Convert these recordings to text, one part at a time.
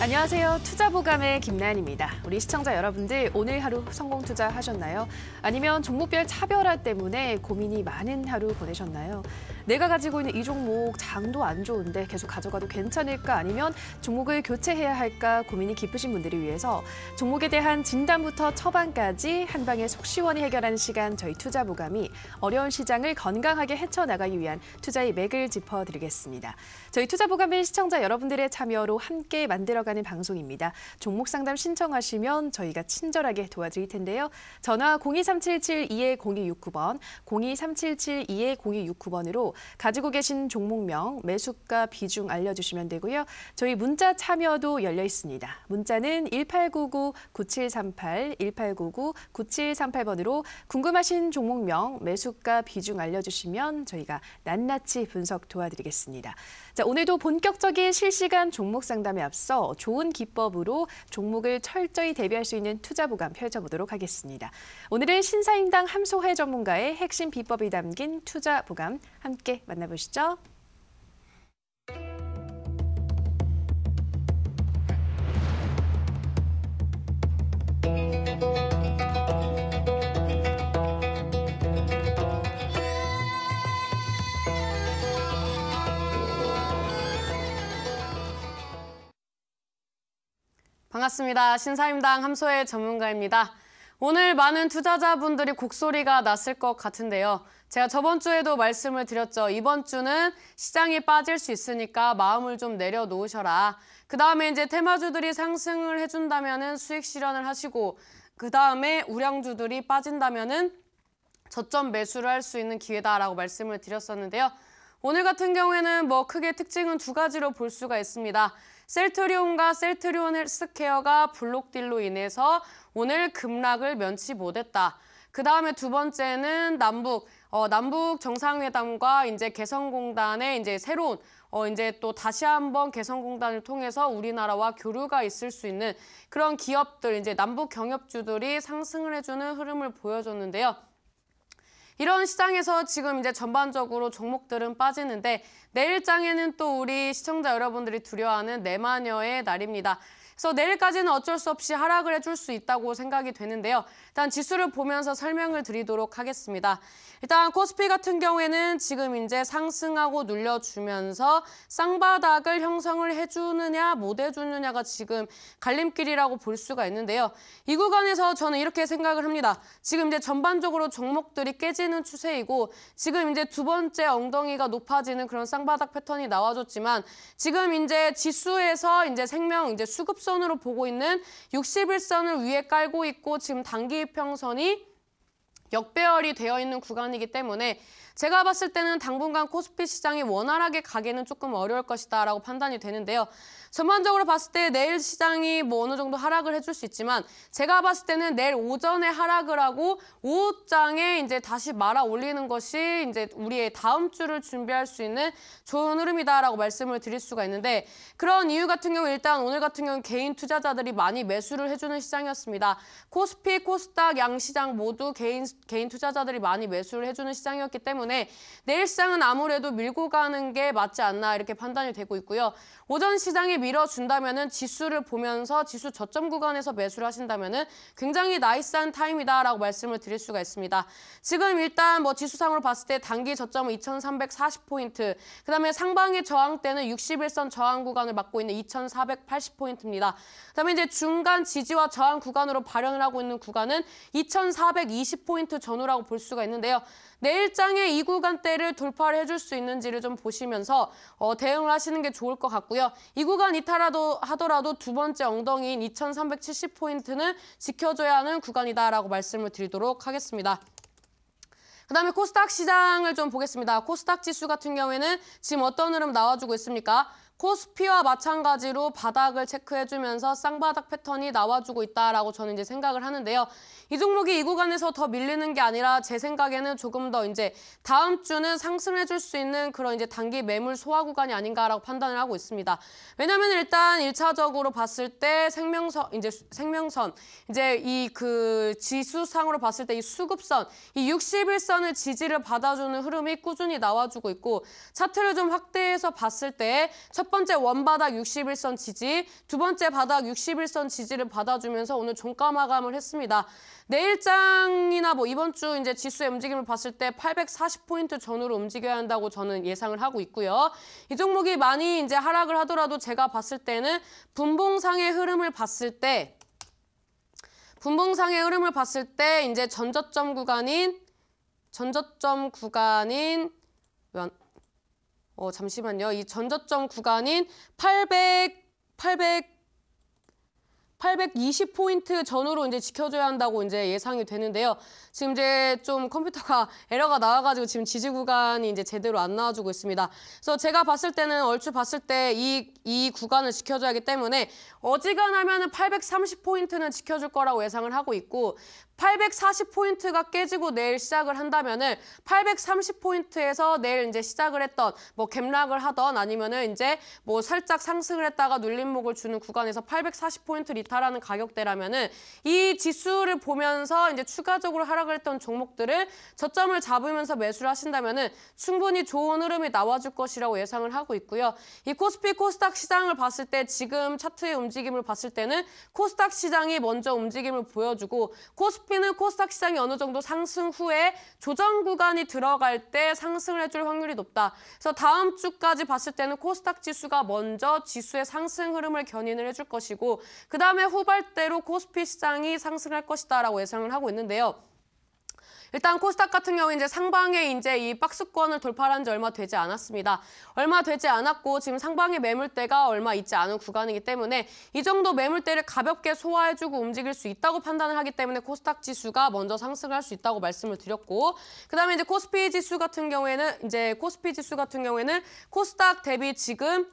안녕하세요. 투자보감의 김나연입니다. 우리 시청자 여러분들 오늘 하루 성공 투자하셨나요? 아니면 종목별 차별화 때문에 고민이 많은 하루 보내셨나요? 내가 가지고 있는 이 종목 장도 안 좋은데 계속 가져가도 괜찮을까? 아니면 종목을 교체해야 할까? 고민이 깊으신 분들을 위해서 종목에 대한 진단부터 처방까지 한 방에 속 시원히 해결하는 시간 저희 투자보감이 어려운 시장을 건강하게 헤쳐나가기 위한 투자의 맥을 짚어드리겠습니다. 저희 투자보감은 시청자 여러분들의 참여로 함께 만들어가는 방송입니다. 종목 상담 신청하시면 저희가 친절하게 도와드릴 텐데요. 전화 02377-220269번, 02377-220269번으로 가지고 계신 종목명, 매수가, 비중 알려주시면 되고요. 저희 문자 참여도 열려 있습니다. 문자는 1899-9738, 1899-9738번으로 궁금하신 종목명, 매수가, 비중 알려주시면 저희가 낱낱이 분석 도와드리겠습니다. 자, 오늘도 본격적인 실시간 종목 상담에 앞서 좋은 기법으로 종목을 철저히 대비할 수 있는 투자보감 펼쳐보도록 하겠습니다. 오늘은 신사임당 함소혜 전문가의 핵심 비법이 담긴 투자보감 함께 만나보시죠. 반갑습니다. 신사임당 함소혜 전문가입니다. 오늘 많은 투자자분들이 곡소리가 났을 것 같은데요. 제가 저번 주에도 말씀을 드렸죠. 이번 주는 시장이 빠질 수 있으니까 마음을 좀 내려놓으셔라. 그 다음에 이제 테마주들이 상승을 해준다면은 수익 실현을 하시고, 그 다음에 우량주들이 빠진다면은 저점 매수를 할 수 있는 기회다라고 말씀을 드렸었는데요. 오늘 같은 경우에는 크게 특징은 두 가지로 볼 수가 있습니다. 셀트리온과 셀트리온 헬스케어가 블록딜로 인해서 오늘 급락을 면치 못했다. 그 다음에 두 번째는 남북 정상회담과 이제 개성공단의 이제 새로운 이제 또 다시 한번 개성공단을 통해서 우리나라와 교류가 있을 수 있는 그런 기업들, 이제 남북 경협주들이 상승을 해주는 흐름을 보여줬는데요. 이런 시장에서 지금 이제 전반적으로 종목들은 빠지는데 내일장에는 또 우리 시청자 여러분들이 두려워하는 내마녀의 날입니다. 그래서 내일까지는 어쩔 수 없이 하락을 해줄 수 있다고 생각이 되는데요. 일단 지수를 보면서 설명을 드리도록 하겠습니다. 일단 코스피 같은 경우에는 지금 이제 상승하고 눌려주면서 쌍바닥을 형성을 해주느냐 못 해주느냐가 지금 갈림길이라고 볼 수가 있는데요. 이 구간에서 저는 이렇게 생각을 합니다. 지금 이제 전반적으로 종목들이 깨지는 추세이고 지금 이제 두 번째 엉덩이가 높아지는 그런 쌍바닥 패턴이 나와줬지만 지금 이제 지수에서 이제 이제 수급선으로 보고 있는 61선을 위에 깔고 있고 지금 단기 이평선이 역배열이 되어 있는 구간이기 때문에 제가 봤을 때는 당분간 코스피 시장이 원활하게 가기는 조금 어려울 것이다 라고 판단이 되는데요. 전반적으로 봤을 때 내일 시장이 어느 정도 하락을 해줄 수 있지만 제가 봤을 때는 내일 오전에 하락을 하고 오후장에 이제 다시 말아 올리는 것이 이제 우리의 다음 주를 준비할 수 있는 좋은 흐름이다라고 말씀을 드릴 수가 있는데 그런 이유 같은 경우 일단 오늘 같은 경우는 개인 투자자들이 많이 매수를 해주는 시장이었습니다. 코스피, 코스닥, 양시장 모두 개인 투자자들이 많이 매수를 해주는 시장이었기 때문에 내일 시장은 아무래도 밀고 가는 게 맞지 않나 이렇게 판단이 되고 있고요. 오전 시장이 밀어준다면은 지수를 보면서 지수 저점 구간에서 매수를 하신다면은 굉장히 나이스한 타임이다라고 말씀을 드릴 수가 있습니다. 지금 일단 지수상으로 봤을 때 단기 저점은 2340포인트, 그다음에 상방의 저항대는 61선 저항 구간을 맡고 있는 2480포인트입니다. 그다음에 이제 중간 지지와 저항 구간으로 발현을 하고 있는 구간은 2420포인트 전후라고 볼 수가 있는데요. 내일장에 이 구간대를 돌파를 해줄 수 있는지를 좀 보시면서 대응을 하시는 게 좋을 것 같고요. 이 구간 하더라도 두 번째 엉덩이인 2370포인트는 지켜줘야 하는 구간이다라고 말씀을 드리도록 하겠습니다. 그다음에 코스닥 시장을 좀 보겠습니다. 코스닥 지수 같은 경우에는 지금 어떤 흐름 나와주고 있습니까? 코스피와 마찬가지로 바닥을 체크해주면서 쌍바닥 패턴이 나와주고 있다라고 저는 이제 생각을 하는데요. 이 종목이 이 구간에서 더 밀리는 게 아니라 제 생각에는 조금 더 이제 다음 주는 상승해줄 수 있는 그런 이제 단기 매물 소화 구간이 아닌가라고 판단을 하고 있습니다. 왜냐하면 일단 1차적으로 봤을 때 생명선 이제 이 지수상으로 봤을 때 이 수급선 이 61선을 지지를 받아주는 흐름이 꾸준히 나와주고 있고 차트를 좀 확대해서 봤을 때 첫 첫 번째 원바닥 61선 지지, 두 번째 바닥 61선 지지를 받아주면서 오늘 종가 마감을 했습니다. 내일장이나 뭐 이번 주 이제 지수의 움직임을 봤을 때 840포인트 전후로 움직여야 한다고 저는 예상을 하고 있고요. 이 종목이 많이 이제 하락을 하더라도 제가 봤을 때는 분봉상의 흐름을 봤을 때 이제 전저점 구간인 잠시만요. 이 전저점 구간인 820포인트 전후로 이제 지켜줘야 한다고 이제 예상이 되는데요. 지금 이제 좀 컴퓨터가 에러가 나와가지고 지금 지지 구간이 이제 제대로 안 나와주고 있습니다. 그래서 제가 봤을 때는 얼추 봤을 때 이 구간을 지켜줘야 하기 때문에 어지간하면은 830포인트는 지켜줄 거라고 예상을 하고 있고 840포인트가 깨지고 내일 시작을 한다면은 830포인트에서 내일 이제 시작을 했던 뭐 갭락을 하던 아니면은 이제 뭐 살짝 상승을 했다가 눌림목을 주는 구간에서 840포인트 리타라는 가격대라면은 이 지수를 보면서 이제 추가적으로 하락을 했던 종목들을 저점을 잡으면서 매수를 하신다면은 충분히 좋은 흐름이 나와줄 것이라고 예상을 하고 있고요. 이 코스피 코스닥 시장을 봤을 때 지금 차트의 움직임을 봤을 때는 코스닥 시장이 먼저 움직임을 보여주고 코스피는 코스닥 시장이 어느 정도 상승 후에 조정 구간이 들어갈 때 상승을 해줄 확률이 높다. 그래서 다음 주까지 봤을 때는 코스닥 지수가 먼저 지수의 상승 흐름을 견인을 해줄 것이고 그 다음에 후발대로 코스피 시장이 상승할 것이다라고 예상을 하고 있는데요. 일단 코스닥 같은 경우에 이제 상방에 이제 이 박스권을 돌파한 지 얼마 되지 않았습니다. 얼마 되지 않았고 지금 상방의 매물대가 얼마 있지 않은 구간이기 때문에 이 정도 매물대를 가볍게 소화해주고 움직일 수 있다고 판단을 하기 때문에 코스닥 지수가 먼저 상승을 할 수 있다고 말씀을 드렸고 그다음에 이제 코스피 지수 같은 경우에는 코스닥 대비 지금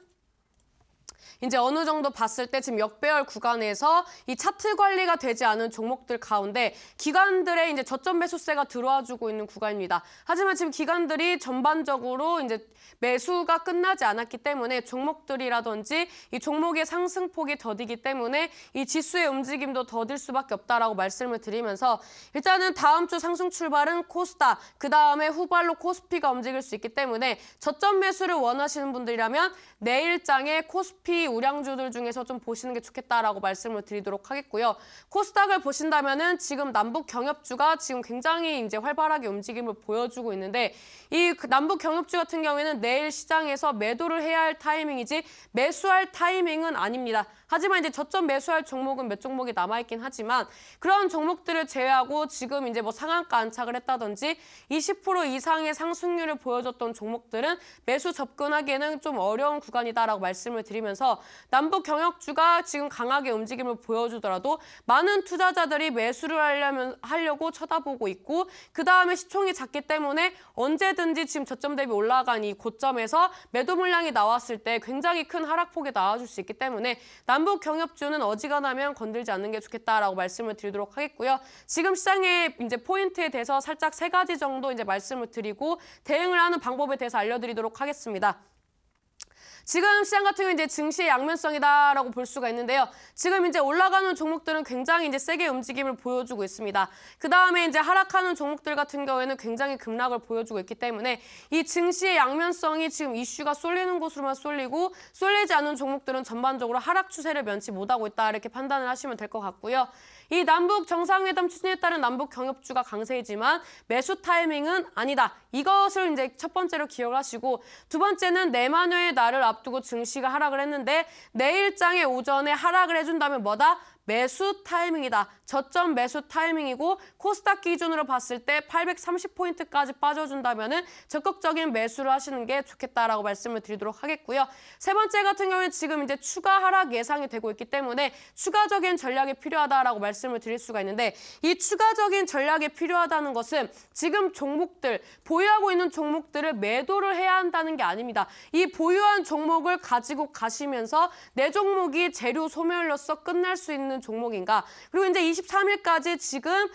이제 어느 정도 봤을 때 지금 역배열 구간에서 이 차트 관리가 되지 않은 종목들 가운데 기관들의 이제 저점 매수세가 들어와주고 있는 구간입니다. 하지만 지금 기관들이 전반적으로 이제 매수가 끝나지 않았기 때문에 종목들이라든지 이 종목의 상승폭이 더디기 때문에 이 지수의 움직임도 더딜 수밖에 없다라고 말씀을 드리면서 일단은 다음 주 상승 출발은 코스닥, 그 다음에 후발로 코스피가 움직일 수 있기 때문에 저점 매수를 원하시는 분들이라면 내일장에 코스피 우량주들 중에서 좀 보시는 게 좋겠다라고 말씀을 드리도록 하겠고요. 코스닥을 보신다면은 지금 남북 경협주가 지금 굉장히 이제 활발하게 움직임을 보여주고 있는데 이 남북 경협주 같은 경우에는 내일 시장에서 매도를 해야 할 타이밍이지 매수할 타이밍은 아닙니다. 하지만 이제 저점 매수할 종목은 몇 종목이 남아있긴 하지만 그런 종목들을 제외하고 지금 이제 뭐 상한가 안착을 했다든지 20% 이상의 상승률을 보여줬던 종목들은 매수 접근하기에는 좀 어려운 구간이다라고 말씀을 드리면서 남북 경협주가 지금 강하게 움직임을 보여주더라도 많은 투자자들이 매수를 하려고 쳐다보고 있고 그 다음에 시총이 작기 때문에 언제든지 지금 저점 대비 올라간 이 고점에서 매도 물량이 나왔을 때 굉장히 큰 하락폭이 나와줄 수 있기 때문에 남북 경협주는 어지간하면 건들지 않는 게 좋겠다라고 말씀을 드리도록 하겠고요. 지금 시장의 이제 포인트에 대해서 살짝 3가지 정도 이제 말씀을 드리고 대응을 하는 방법에 대해서 알려드리도록 하겠습니다. 지금 시장 같은 경우는 이제 증시의 양면성이다라고 볼 수가 있는데요. 지금 이제 올라가는 종목들은 굉장히 이제 세게 움직임을 보여주고 있습니다. 그 다음에 이제 하락하는 종목들 같은 경우에는 굉장히 급락을 보여주고 있기 때문에 이 증시의 양면성이 지금 이슈가 쏠리는 곳으로만 쏠리고 쏠리지 않은 종목들은 전반적으로 하락 추세를 면치 못하고 있다 이렇게 판단을 하시면 될 것 같고요. 이 남북 정상회담 추진에 따른 남북 경협주가 강세이지만 매수 타이밍은 아니다. 이것을 이제 첫 번째로 기억하시고 두 번째는 내만여의 날을 앞두고 증시가 하락을 했는데 내일장의 오전에 하락을 해준다면 뭐다? 매수 타이밍이다. 저점 매수 타이밍이고 코스닥 기준으로 봤을 때 830포인트까지 빠져준다면 적극적인 매수를 하시는 게 좋겠다라고 말씀을 드리도록 하겠고요. 세 번째 같은 경우는 지금 이제 추가 하락 예상이 되고 있기 때문에 추가적인 전략이 필요하다라고 말씀을 드릴 수가 있는데 이 추가적인 전략이 필요하다는 것은 지금 종목들, 보유하고 있는 종목들을 매도를 해야 한다는 게 아닙니다. 이 보유한 종목을 가지고 가시면서 내 종목이 재료 소멸로서 끝날 수 있는 종목인가. 그리고 이제 23일까지 지금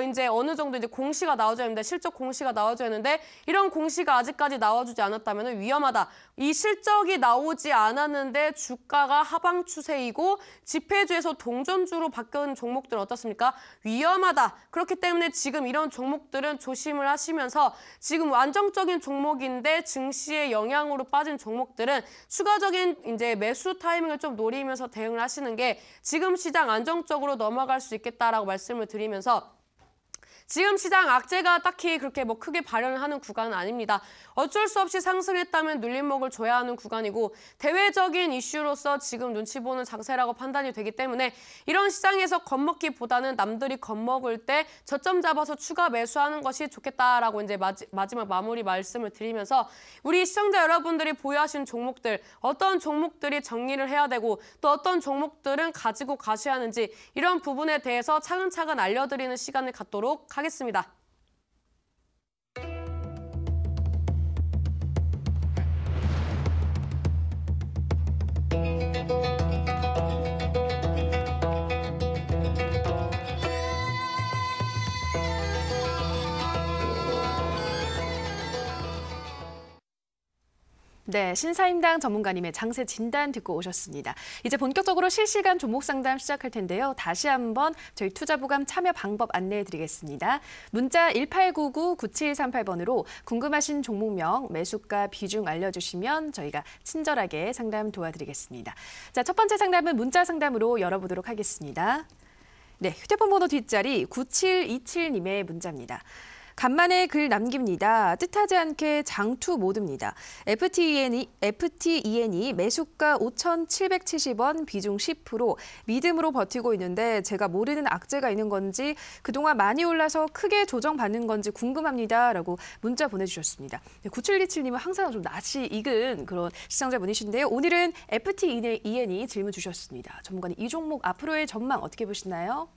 이제 어느 정도 이제 공시가 나와줘야 합니다. 실적 공시가 나와줘야 하는데 이런 공시가 아직까지 나와주지 않았다면 위험하다. 이 실적이 나오지 않았는데 주가가 하방 추세이고 지폐주에서 동전주로 바뀌는 종목들은 어떻습니까? 위험하다. 그렇기 때문에 지금 이런 종목들은 조심을 하시면서 지금 안정적인 종목인데 증시의 영향으로 빠진 종목들은 추가적인 이제 매수 타이밍을 좀 노리면서 대응을 하시는 게 지금 시장 안정적으로 넘어갈 수 있겠다라고 말씀을 드리면서 지금 시장 악재가 딱히 그렇게 뭐 크게 발현을 하는 구간은 아닙니다. 어쩔 수 없이 상승했다면 눌림목을 줘야 하는 구간이고 대외적인 이슈로서 지금 눈치 보는 장세라고 판단이 되기 때문에 이런 시장에서 겁먹기보다는 남들이 겁먹을 때 저점 잡아서 추가 매수하는 것이 좋겠다라고 이제 마지막 마무리 말씀을 드리면서 우리 시청자 여러분들이 보유하신 종목들 어떤 종목들이 정리를 해야 되고 또 어떤 종목들은 가지고 가셔야 하는지 이런 부분에 대해서 차근차근 알려드리는 시간을 갖도록 하겠습니다. 네, 신사임당 전문가님의 장세 진단 듣고 오셨습니다. 이제 본격적으로 실시간 종목 상담 시작할 텐데요. 다시 한번 저희 투자보감 참여 방법 안내해 드리겠습니다. 문자 1899-9738번으로 궁금하신 종목명, 매수가, 비중 알려주시면 저희가 친절하게 상담 도와드리겠습니다. 자, 첫 번째 상담은 문자 상담으로 열어보도록 하겠습니다. 네, 휴대폰 번호 뒷자리 9727님의 문자입니다. 간만에 글 남깁니다. 뜻하지 않게 장투 모드입니다. FTEN이 매수가 5,770원, 비중 10%, 믿음으로 버티고 있는데 제가 모르는 악재가 있는 건지 그동안 많이 올라서 크게 조정받는 건지 궁금합니다. 라고 문자 보내주셨습니다. 9727님은 항상 좀 낯이 익은 그런 시청자분이신데요. 오늘은 FTEN이 질문 주셨습니다. 전문가님, 이 종목 앞으로의 전망 어떻게 보시나요?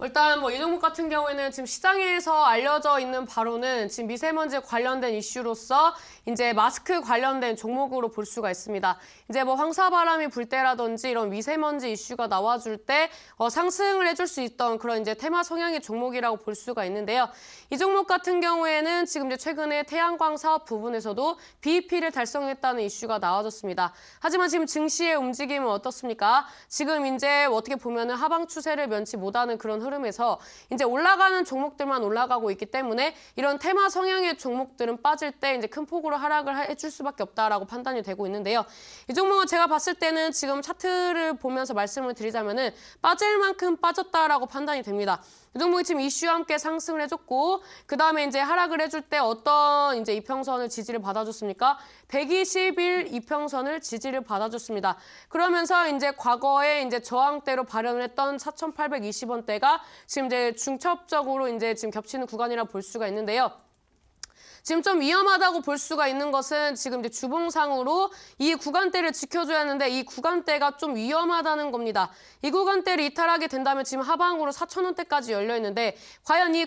일단 뭐 이 종목 같은 경우에는 지금 시장에서 알려져 있는 바로는 지금 미세먼지 관련된 이슈로서 이제 마스크 관련된 종목으로 볼 수가 있습니다. 이제 뭐 황사바람이 불 때라든지 이런 미세먼지 이슈가 나와줄 때 상승을 해줄 수 있던 그런 이제 테마 성향의 종목이라고 볼 수가 있는데요. 이 종목 같은 경우에는 지금 이제 최근에 태양광 사업 부분에서도 BEP를 달성했다는 이슈가 나와졌습니다. 하지만 지금 증시의 움직임은 어떻습니까? 지금 이제 어떻게 보면은 하방 추세를 면치 못하는 그런 흐름에서 이제 올라가는 종목들만 올라가고 있기 때문에 이런 테마 성향의 종목들은 빠질 때 이제 큰 폭으로 하락을 해줄 수밖에 없다라고 판단이 되고 있는데요. 이 종목은 제가 봤을 때는 지금 차트를 보면서 말씀을 드리자면은 빠질 만큼 빠졌다라고 판단이 됩니다. 이 종목이 지금 이슈와 함께 상승을 해줬고 그 다음에 이제 하락을 해줄 때 어떤 이제 이평선을 지지를 받아줬습니까? 120일 이평선을 지지를 받아줬습니다. 그러면서 이제 과거에 이제 저항대로 발현을 했던 4,820원대가 지금 이제 중첩적으로 이제 지금 겹치는 구간이라 볼 수가 있는데요. 지금 좀 위험하다고 볼 수가 있는 것은 지금 이제 주봉상으로 이 구간대를 지켜줘야 하는데 이 구간대가 좀 위험하다는 겁니다. 이 구간대를 이탈하게 된다면 지금 하방으로 4,000원대까지 열려 있는데 과연 이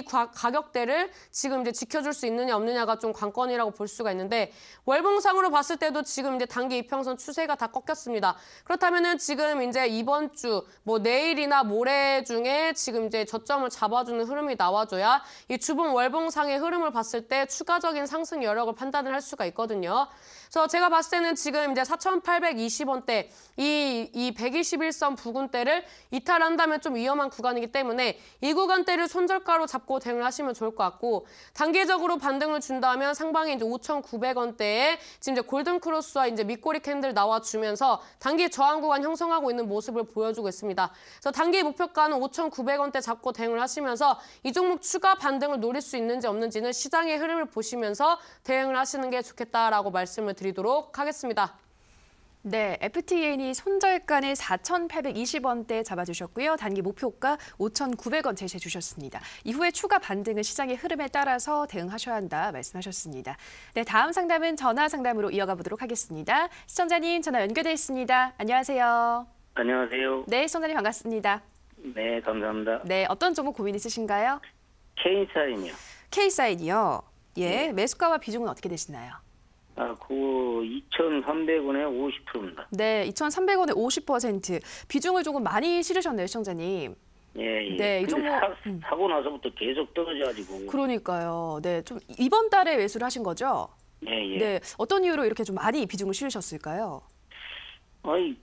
가격대를 지금 이제 지켜줄 수 있느냐 없느냐가 좀 관건이라고 볼 수가 있는데 월봉상으로 봤을 때도 지금 이제 단기 이평선 추세가 다 꺾였습니다. 그렇다면은 지금 이제 이번 주 뭐 내일이나 모레 중에 지금 이제 저점을 잡아주는 흐름이 나와줘야 이 주봉 월봉상의 흐름을 봤을 때 추가적인 상승 여력을 판단을 할 수가 있거든요. 그래서 제가 봤을 때는 지금 이제 4,820원대 이 121선 부근대를 이탈한다면 좀 위험한 구간이기 때문에 이 구간대를 손절가로 잡고 대응을 하시면 좋을 것 같고 단계적으로 반등을 준다면 상방에 이제 5,900원대에 지금 이제 골든 크로스와 이제 밑꼬리 캔들 나와주면서 단기 저항 구간 형성하고 있는 모습을 보여주고 있습니다. 그래서 단기 목표가는 5,900원대 잡고 대응을 하시면서 이 종목 추가 반등을 노릴 수 있는지 없는지는 시장의 흐름을 보시면서 대응을 하시는 게 좋겠다라고 말씀을 드리도록 하겠습니다. 네, FTN이 손절가는 4,820원대 잡아주셨고요. 단기 목표가 5,900원 제시해 주셨습니다. 이후에 추가 반등은 시장의 흐름에 따라서 대응하셔야 한다 말씀하셨습니다. 네, 다음 상담은 전화 상담으로 이어가 보도록 하겠습니다. 시청자님 전화 연결돼 있습니다. 안녕하세요. 안녕하세요. 네, 시청자님 반갑습니다. 네, 감사합니다. 네, 어떤 종목 고민 있으신가요? K사인이요. K사인이요. 예, 네. 매수가와 비중은 어떻게 되시나요? 그거 2,300원에 50%입니다. 네, 2,300원에 50%. 비중을 조금 많이 실으셨네요, 시청자님. 예, 예. 네, 이 근데 종목 사고 나서부터 계속 떨어져가지고. 그러니까요. 네, 좀 이번 달에 매수를 하신 거죠? 예, 예. 네, 어떤 이유로 이렇게 좀 많이 비중을 실으셨을까요? 아이,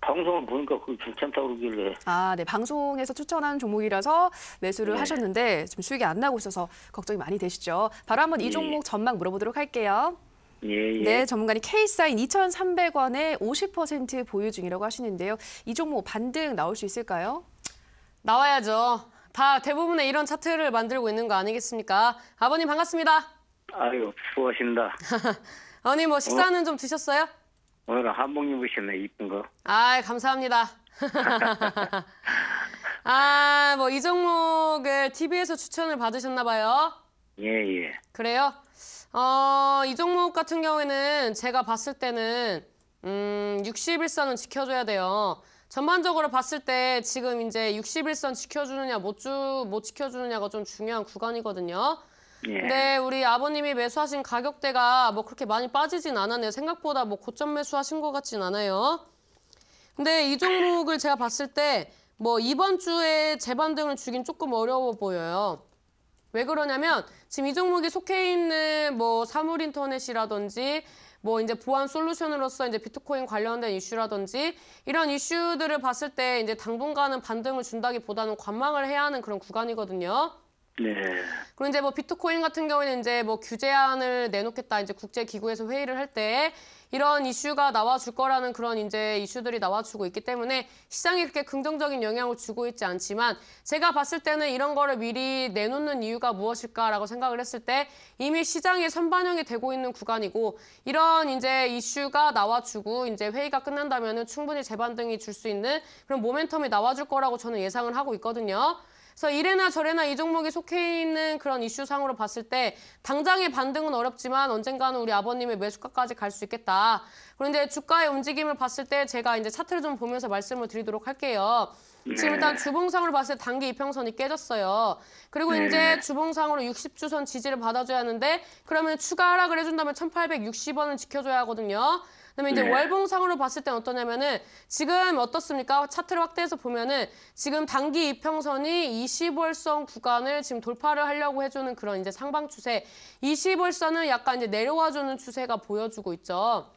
방송을 보니까 그게 괜찮다고 그러길래. 아, 네, 방송에서 추천한 종목이라서 매수를 네. 하셨는데 지금 수익이 안 나고 있어서 걱정이 많이 되시죠. 바로 한번 이 예. 종목 전망 물어보도록 할게요. 예, 예. 네, 전문가님 K사인 2,300원에 50% 보유 중이라고 하시는데요. 이 종목 반등 나올 수 있을까요? 나와야죠. 다 대부분의 이런 차트를 만들고 있는 거 아니겠습니까? 아버님 반갑습니다. 아유, 수고하신다. 아버님 뭐 식사는 좀 드셨어요? 오늘 한복 입으셨네, 이쁜 거. 아, 감사합니다. 아, 뭐 이 종목을 TV에서 추천을 받으셨나 봐요. 예, 예. 그래요? 이 종목 같은 경우에는 제가 봤을 때는 61선은 지켜줘야 돼요. 전반적으로 봤을 때 지금 이제 61선 지켜주느냐 못 지켜주느냐가 좀 중요한 구간이거든요. 예. 근데 우리 아버님이 매수하신 가격대가 뭐 그렇게 많이 빠지진 않았네요. 생각보다 뭐 고점 매수하신 것 같진 않아요. 근데 이 종목을 제가 봤을 때 뭐 이번 주에 재반등을 주긴 조금 어려워 보여요. 왜 그러냐면 지금 이 종목이 속해 있는 뭐 사물인터넷이라든지 뭐 이제 보안 솔루션으로서 이제 비트코인 관련된 이슈라든지 이런 이슈들을 봤을 때 이제 당분간은 반등을 준다기보다는 관망을 해야 하는 그런 구간이거든요. 네. 그리고 이제 뭐 비트코인 같은 경우에는 이제 뭐 규제안을 내놓겠다 이제 국제기구에서 회의를 할 때 이런 이슈가 나와줄 거라는 그런 이제 이슈들이 나와주고 있기 때문에 시장에 그렇게 긍정적인 영향을 주고 있지 않지만 제가 봤을 때는 이런 거를 미리 내놓는 이유가 무엇일까라고 생각을 했을 때 이미 시장에 선반영이 되고 있는 구간이고 이런 이제 이슈가 나와주고 이제 회의가 끝난다면은 충분히 재반등이 줄 수 있는 그런 모멘텀이 나와줄 거라고 저는 예상을 하고 있거든요. 그래서 이래나 저래나 이 종목이 속해 있는 그런 이슈상으로 봤을 때 당장의 반등은 어렵지만 언젠가는 우리 아버님의 매수가까지 갈 수 있겠다. 그리고 이제 주가의 움직임을 봤을 때 제가 이제 차트를 좀 보면서 말씀을 드리도록 할게요. 지금 일단 주봉상으로 봤을 때 단기 이평선이 깨졌어요. 그리고 이제 주봉상으로 60주선 지지를 받아줘야 하는데 그러면 추가 하락을 해준다면 1860원을 지켜줘야 하거든요. 그다음에 이제 월봉상으로 봤을 땐 어떠냐면은 지금 어떻습니까? 차트를 확대해서 보면은 지금 단기 이평선이 20월선 구간을 지금 돌파를 하려고 해주는 그런 이제 상방 추세. 20월선은 약간 이제 내려와주는 추세가 보여주고 있죠.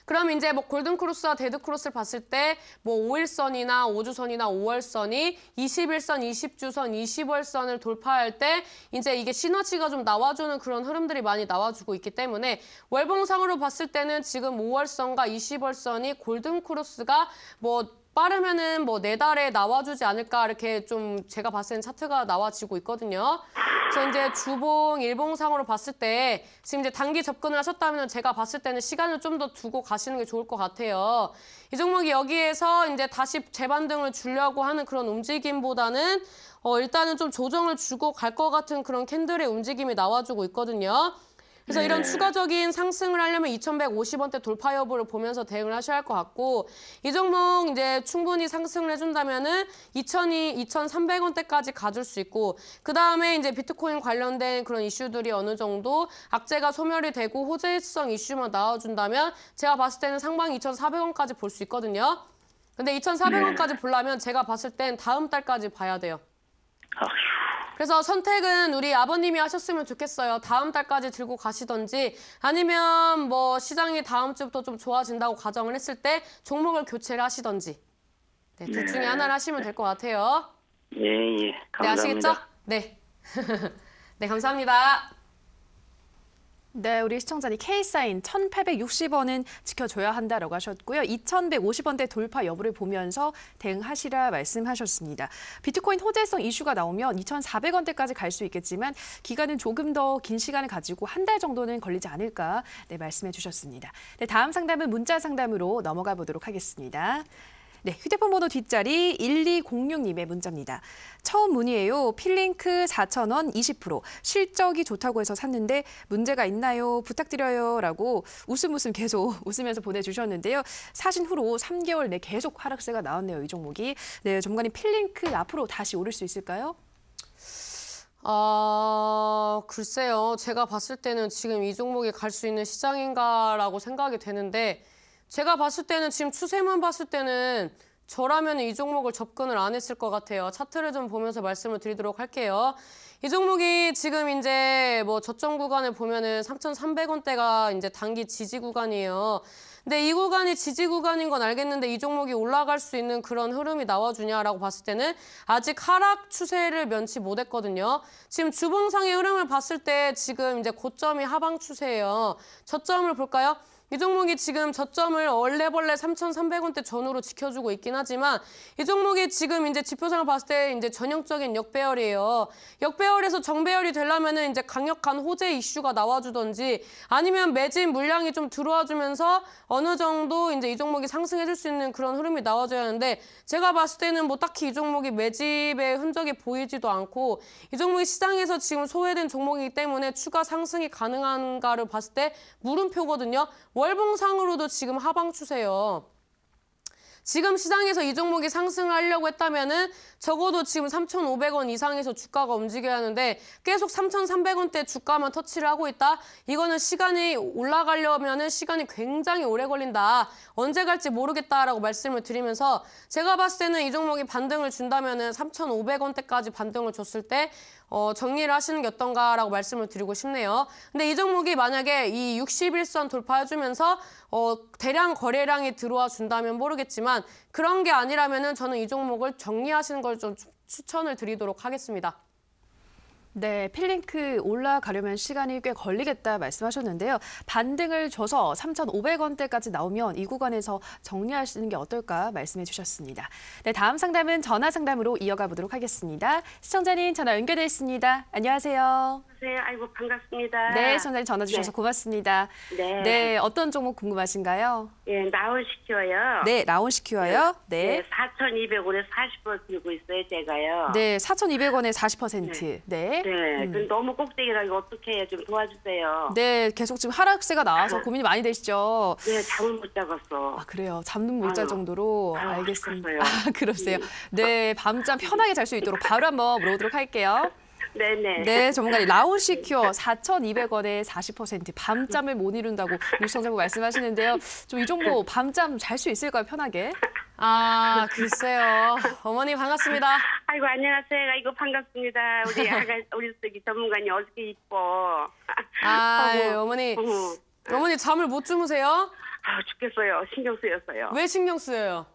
그럼 이제 뭐 골든크로스와 데드크로스를 봤을 때 뭐 5일선이나 5주선이나 5월선이 21선, 20주선, 20월선을 돌파할 때 이제 이게 시너지가 좀 나와주는 그런 흐름들이 많이 나와주고 있기 때문에 월봉상으로 봤을 때는 지금 5월선과 20월선이 골든크로스가 뭐 빠르면은 뭐 4달에 나와주지 않을까 이렇게 좀 제가 봤을 때는 차트가 나와지고 있거든요. 그래서 이제 주봉, 일봉상으로 봤을 때 지금 이제 단기 접근을 하셨다면 제가 봤을 때는 시간을 좀 더 두고 가시는 게 좋을 것 같아요. 이 종목이 여기에서 이제 다시 재반등을 주려고 하는 그런 움직임보다는 일단은 좀 조정을 주고 갈 것 같은 그런 캔들의 움직임이 나와주고 있거든요. 그래서 이런 추가적인 상승을 하려면 2150원대 돌파 여부를 보면서 대응을 하셔야 할 것 같고 이 종목 이제 충분히 상승을 해준다면은 2300원대까지 가줄 수 있고 그 다음에 이제 비트코인 관련된 그런 이슈들이 어느 정도 악재가 소멸이 되고 호재성 이슈만 나와준다면 제가 봤을 때는 상방 2400원까지 볼 수 있거든요. 근데 2400원까지 보려면 제가 봤을 땐 다음 달까지 봐야 돼요. 아휴. 그래서 선택은 우리 아버님이 하셨으면 좋겠어요. 다음 달까지 들고 가시던지 아니면 뭐 시장이 다음 주부터 좀 좋아진다고 가정을 했을 때 종목을 교체를 하시던지 네, 둘 중에 하나를 하시면 될 것 같아요. 예, 예. 감사합니다. 네, 아시겠죠? 네. 네, 감사합니다. 네, 우리 시청자님 K사인 1,860원은 지켜줘야 한다라고 하셨고요. 2,150원대 돌파 여부를 보면서 대응하시라 말씀하셨습니다. 비트코인 호재성 이슈가 나오면 2,400원대까지 갈 수 있겠지만 기간은 조금 더 긴 시간을 가지고 한 달 정도는 걸리지 않을까 말씀해 주셨습니다. 네, 다음 상담은 문자 상담으로 넘어가 보도록 하겠습니다. 네, 휴대폰 번호 뒷자리 1206님의 문자입니다. 처음 문의예요. 필링크 4,000원 20%. 실적이 좋다고 해서 샀는데 문제가 있나요? 부탁드려요. 라고 웃음 계속 웃으면서 보내주셨는데요. 사신 후로 3개월 내 계속 하락세가 나왔네요. 이 종목이. 네, 전문가님 필링크 앞으로 다시 오를 수 있을까요? 글쎄요. 제가 봤을 때는 지금 이 종목이 갈 수 있는 시장인가라고 생각이 되는데 제가 봤을 때는 지금 추세만 봤을 때는 저라면 이 종목을 접근을 안 했을 것 같아요. 차트를 좀 보면서 말씀을 드리도록 할게요. 이 종목이 지금 이제 뭐 저점 구간을 보면은 3,300원대가 이제 단기 지지 구간이에요. 근데 이 구간이 지지 구간인 건 알겠는데 이 종목이 올라갈 수 있는 그런 흐름이 나와주냐라고 봤을 때는 아직 하락 추세를 면치 못했거든요. 지금 주봉상의 흐름을 봤을 때 지금 이제 고점이 하방 추세예요. 저점을 볼까요? 이 종목이 지금 저점을 얼레벌레 3,300원대 전후로 지켜주고 있긴 하지만 이 종목이 지금 이제 지표상을 봤을 때 이제 전형적인 역배열이에요. 역배열에서 정배열이 되려면은 이제 강력한 호재 이슈가 나와주던지 아니면 매집 물량이 좀 들어와주면서 어느 정도 이제 이 종목이 상승해줄 수 있는 그런 흐름이 나와줘야 하는데 제가 봤을 때는 뭐 딱히 이 종목이 매집의 흔적이 보이지도 않고 이 종목이 시장에서 지금 소외된 종목이기 때문에 추가 상승이 가능한가를 봤을 때 물음표거든요. 월봉상으로도 지금 하방 추세예요. 지금 시장에서 이 종목이 상승하려고 했다면은 적어도 지금 3,500원 이상에서 주가가 움직여야 하는데 계속 3,300원대 주가만 터치를 하고 있다. 이거는 시간이 올라가려면은 시간이 굉장히 오래 걸린다. 언제 갈지 모르겠다라고 말씀을 드리면서 제가 봤을 때는 이 종목이 반등을 준다면은 3,500원대까지 반등을 줬을 때 정리를 하시는 게 어떤가라고 말씀을 드리고 싶네요. 근데 이 종목이 만약에 이 61선 돌파해주면서 대량 거래량이 들어와 준다면 모르겠지만 그런 게 아니라면은 저는 이 종목을 정리하시는 걸 좀 추천을 드리도록 하겠습니다. 네, 필링크 올라가려면 시간이 꽤 걸리겠다 말씀하셨는데요. 반등을 줘서 3,500원대까지 나오면 이 구간에서 정리하시는 게 어떨까 말씀해 주셨습니다. 네, 다음 상담은 전화 상담으로 이어가 보도록 하겠습니다. 시청자님 전화 연결돼 있습니다. 안녕하세요. 안녕하세요. 아이고 반갑습니다. 네, 시청자님 전화 주셔서 고맙습니다. 네. 네, 어떤 종목 궁금하신가요? 예, 나온시켜요. 네, 라온시큐어요. 네. 4,200원에 40% 들고 있어요, 제가요. 네, 4,200원에 40%. 네. 네. 너무 꼭대기라 이거 어떻게 해요? 좀 도와주세요. 네, 계속 지금 하락세가 나와서 고민이 많이 되시죠? 네, 잠을 못 자겠어. 아, 그래요. 잠는 못 잘 아유, 정도로. 아유, 알겠습니다. 죽겠어요. 아, 그러세요. 네, 밤잠 편하게 잘 수 있도록 바로 한번 물어보도록 할게요. 네네. 네, 전문가님. 라온시큐어 4,200원에 40% 밤잠을 못 이룬다고 시청자분 말씀하시는데요. 좀 이 정도 밤잠 잘 수 있을까요, 편하게? 아, 글쎄요. 어머니 반갑습니다. 아이고 안녕하세요. 아이고 반갑습니다. 우리 저기 전문가님 어떻게 이뻐. 아, 어머니. 어머니 잠을 못 주무세요? 아 죽겠어요. 신경 쓰였어요. 왜 신경 쓰여요?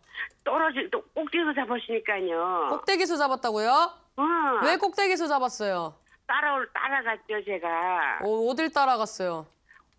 또 꼭지에서 잡으시니까요. 꼭대기수 잡았다고요? 응. 왜 꼭대기수 잡았어요? 따라갔죠 제가. 어딜 따라갔어요?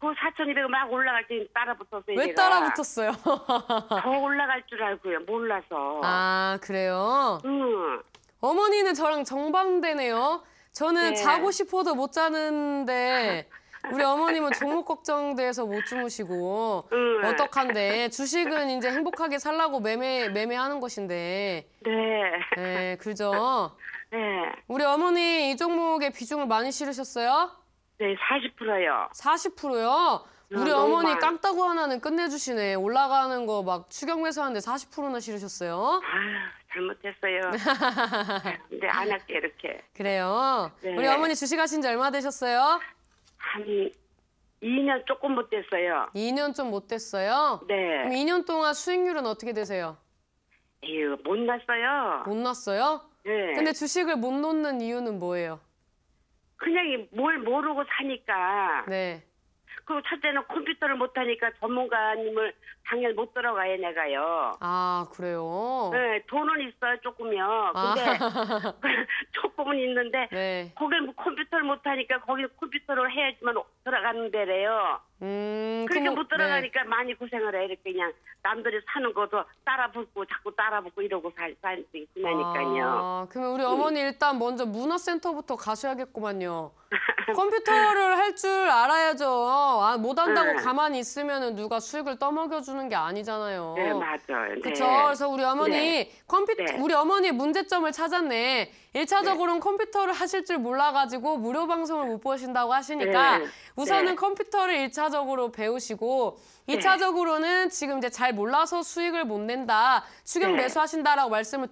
그 4,200원 막 올라갈 때 따라붙었어요. 왜 제가. 따라붙었어요? 더 올라갈 줄 알고요. 몰라서. 아, 그래요? 응. 어머니는 저랑 정반대네요. 저는 네. 자고 싶어도 못 자는데 우리 어머님은 종목 걱정돼서 못 주무시고 응. 어떡한데 주식은 이제 행복하게 살라고 매매하는 것인데 네. 네, 그죠? 네. 우리 어머니 이 종목에 비중을 많이 실으셨어요? 네, 40%요. 40%요? 우리 너무 어머니 많아. 깡따구 하나는 끝내주시네. 올라가는 거 막 추격 매수하는데 40%나 실으셨어요? 잘못했어요. 근데 안 할게 이렇게. 그래요. 네. 우리 어머니 주식하신 지 얼마 되셨어요? 한 2년 조금 못 됐어요. 2년 좀 못 됐어요? 그럼 네. 2년 동안 수익률은 어떻게 되세요? 에휴, 못 났어요. 못 났어요? 네. 근데 주식을 못 놓는 이유는 뭐예요? 그냥 뭘 모르고 사니까. 네. 그리고 첫째는 컴퓨터를 못하니까 전문가님을 당연히 못 들어가요, 내가요. 아, 그래요? 네, 돈은 있어요, 조금요. 근데 조금은 있는데 네. 거길 컴퓨터를 못하니까 거기 컴퓨터를 해야지만 들어가는 데래요. 그러니까 그럼, 못 들어가니까 많이 고생을 해. 이렇게 그냥 남들이 사는 것도 따라붙고 자꾸 따라붙고 이러고 지나니까요. 아, 그러면 우리 어머니 일단 먼저 문화센터부터 가셔야겠구만요. 컴퓨터를 할 줄 알아야죠. 아, 못 한다고 네. 가만히 있으면 누가 수익을 떠먹여주는 게 아니잖아요. 네, 맞아요. 그렇죠. 네. 그래서 우리 어머니 네. 네. 우리 어머니의 문제점을 찾았네. 1차적으로는 컴퓨터를 하실 줄 몰라가지고 무료 방송을 못 보신다고 하시니까 네. 우선은 네. 컴퓨터를 1차적으로 배우시고 2차적으로는 지금 이제 잘 몰라서 수익을 못 낸다. 추경 네. 매수하신다라고 말씀을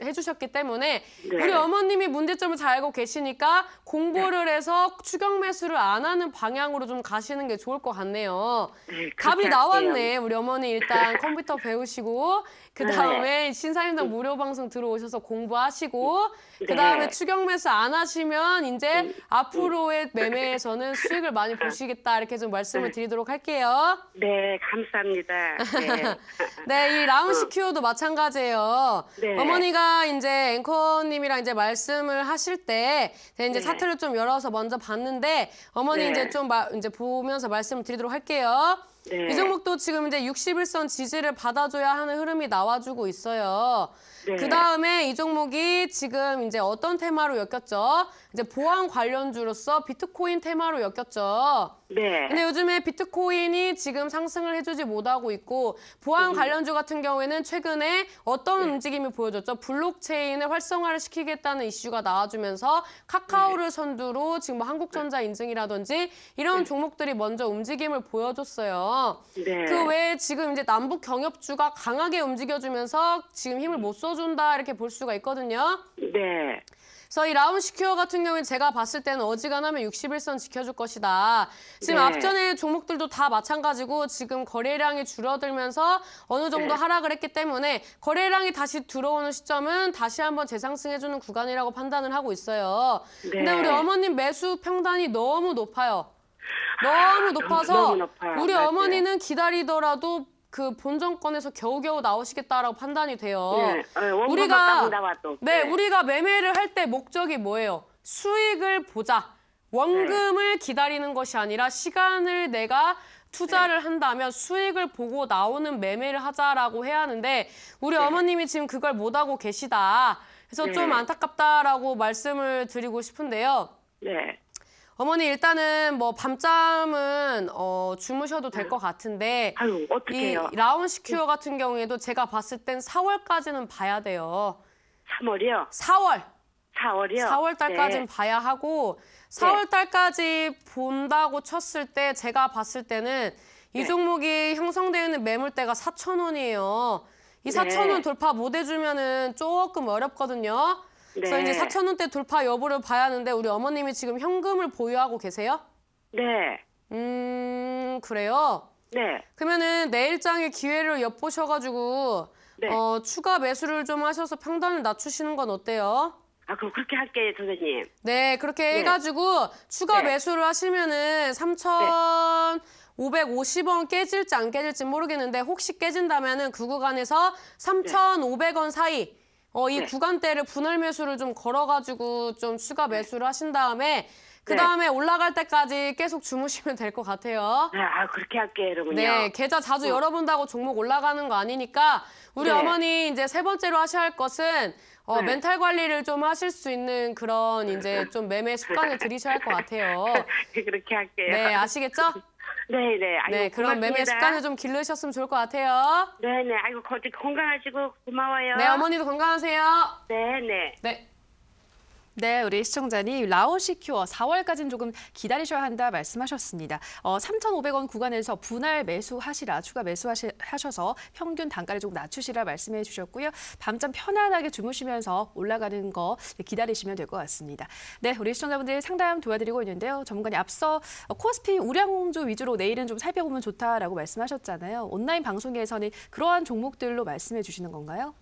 해주셨기 때문에 네. 우리 어머님이 문제점을 잘 알고 계시니까 공부를 해서 추경 매수를 안 하는 방향으로 좀 가시는 게 좋을 것 같네요. 네, 답이 그렇게 나왔네. 할게요. 우리 어머니 일단 컴퓨터 배우시고 그다음에 신사임당 무료 방송 들어오셔서 공부하시고 그다음에 네. 추경 매수 안 하시면 이제 앞으로의 매매에서는 수익을 많이 보시겠다 이렇게 좀 말씀을 드리도록 할게요. 네, 감사합니다. 네. 네, 이 라운시큐어도 마찬가지예요. 네. 어머니가 이제 앵커님이랑 이제 말씀을 하실 때 이제 네. 차트를 좀 열어서 먼저 봤는데 어머니 네. 이제 좀 이제 보면서 말씀을 드리도록 할게요. 네. 이 종목도 지금 이제 61선 지지를 받아줘야 하는 흐름이 나와주고 있어요. 네. 그 다음에 이 종목이 지금 이제 어떤 테마로 엮였죠? 이제 보안 관련주로서 비트코인 테마로 엮였죠. 네. 근데 요즘에 비트코인이 지금 상승을 해주지 못하고 있고 보안 관련주 같은 경우에는 최근에 어떤 움직임을 보여줬죠? 블록체인을 활성화를 시키겠다는 이슈가 나와주면서 카카오를 선두로 지금 뭐 한국전자 인증이라든지 이런 종목들이 먼저 움직임을 보여줬어요. 네. 그 외에 지금 이제 남북 경협주가 강하게 움직여주면서 지금 힘을 못 써준다 이렇게 볼 수가 있거든요. 네. 그래서 이 라운시큐어 같은 경우는 제가 봤을 때는 어지간하면 61선 지켜줄 것이다. 지금 네. 앞전에 종목들도 다 마찬가지고 지금 거래량이 줄어들면서 어느 정도 네. 하락을 했기 때문에 거래량이 다시 들어오는 시점은 다시 한번 재상승해주는 구간이라고 판단을 하고 있어요. 근데 네. 우리 어머님 매수 평단이 너무 높아요. 너무 높아서 너무 높아요. 우리 맞아요. 어머니는 기다리더라도 그 본전권에서 겨우겨우 나오시겠다라고 판단이 돼요. 네. 원금만 나와도. 네, 우리가 매매를 할 때 목적이 뭐예요? 수익을 보자. 원금을 기다리는 것이 아니라 시간을 내가 투자를 한다면 수익을 보고 나오는 매매를 하자라고 해야 하는데 우리 어머님이 지금 그걸 못하고 계시다. 그래서 네. 좀 안타깝다라고 말씀을 드리고 싶은데요. 네. 어머니 일단은 뭐 밤잠은 주무셔도 될 것 같은데 아유, 어떡해요. 이 라운시큐어 같은 경우에도 제가 봤을 땐 4월까지는 봐야 돼요. 3월이요? 4월. 4월이요? 4월 달까지는 네. 봐야 하고 4월 달까지 본다고 쳤을 때 제가 봤을 때는 이 네. 종목이 형성되어 있는 매물대가 4,000원이에요. 이 네. 4,000원 돌파 못 해주면은 조금 어렵거든요. 그래서 네. 이제 4,000원대 돌파 여부를 봐야 하는데 우리 어머님이 지금 현금을 보유하고 계세요? 네. 그래요? 네. 그러면은 내일장에 기회를 엿보셔가지고 네. 추가 매수를 좀 하셔서 평단을 낮추시는 건 어때요? 아, 그럼 그렇게 할게요, 선생님. 네, 그렇게 네. 해가지고 추가 네. 매수를 하시면은 3,550원 깨질지 안 깨질지 모르겠는데 혹시 깨진다면은 그 구간에서 3,500원 사이 이 네. 구간대를 분할 매수를 좀 걸어가지고 좀 추가 매수를 하신 다음에 그 다음에 올라갈 때까지 계속 주무시면 될 것 같아요. 아, 그렇게 할게요, 여러분요. 네, 계좌 자주 열어본다고 종목 올라가는 거 아니니까 우리 네. 어머니 이제 세 번째로 하셔야 할 것은 네. 멘탈 관리를 좀 하실 수 있는 그런 이제 좀 매매 습관을 들이셔야 할 것 같아요. 그렇게 할게요. 네, 아시겠죠? 네, 네. 아이고, 네, 그런 매매 고맙습니다. 습관을 좀 기르셨으면 좋을 것 같아요. 네, 네. 아이고, 건강하시고 고마워요. 네, 어머니도 건강하세요. 네, 네. 네. 네, 우리 시청자님 라운시큐어 4월까지는 조금 기다리셔야 한다 말씀하셨습니다. 3,500원 구간에서 분할 매수하시라, 추가 매수하셔서 평균 단가를 조금 낮추시라 말씀해 주셨고요. 밤잠 편안하게 주무시면서 올라가는 거 기다리시면 될 것 같습니다. 네, 우리 시청자분들 상담 도와드리고 있는데요. 전문가님 앞서 코스피 우량주 위주로 내일은 좀 살펴보면 좋다라고 말씀하셨잖아요. 온라인 방송에서는 그러한 종목들로 말씀해 주시는 건가요?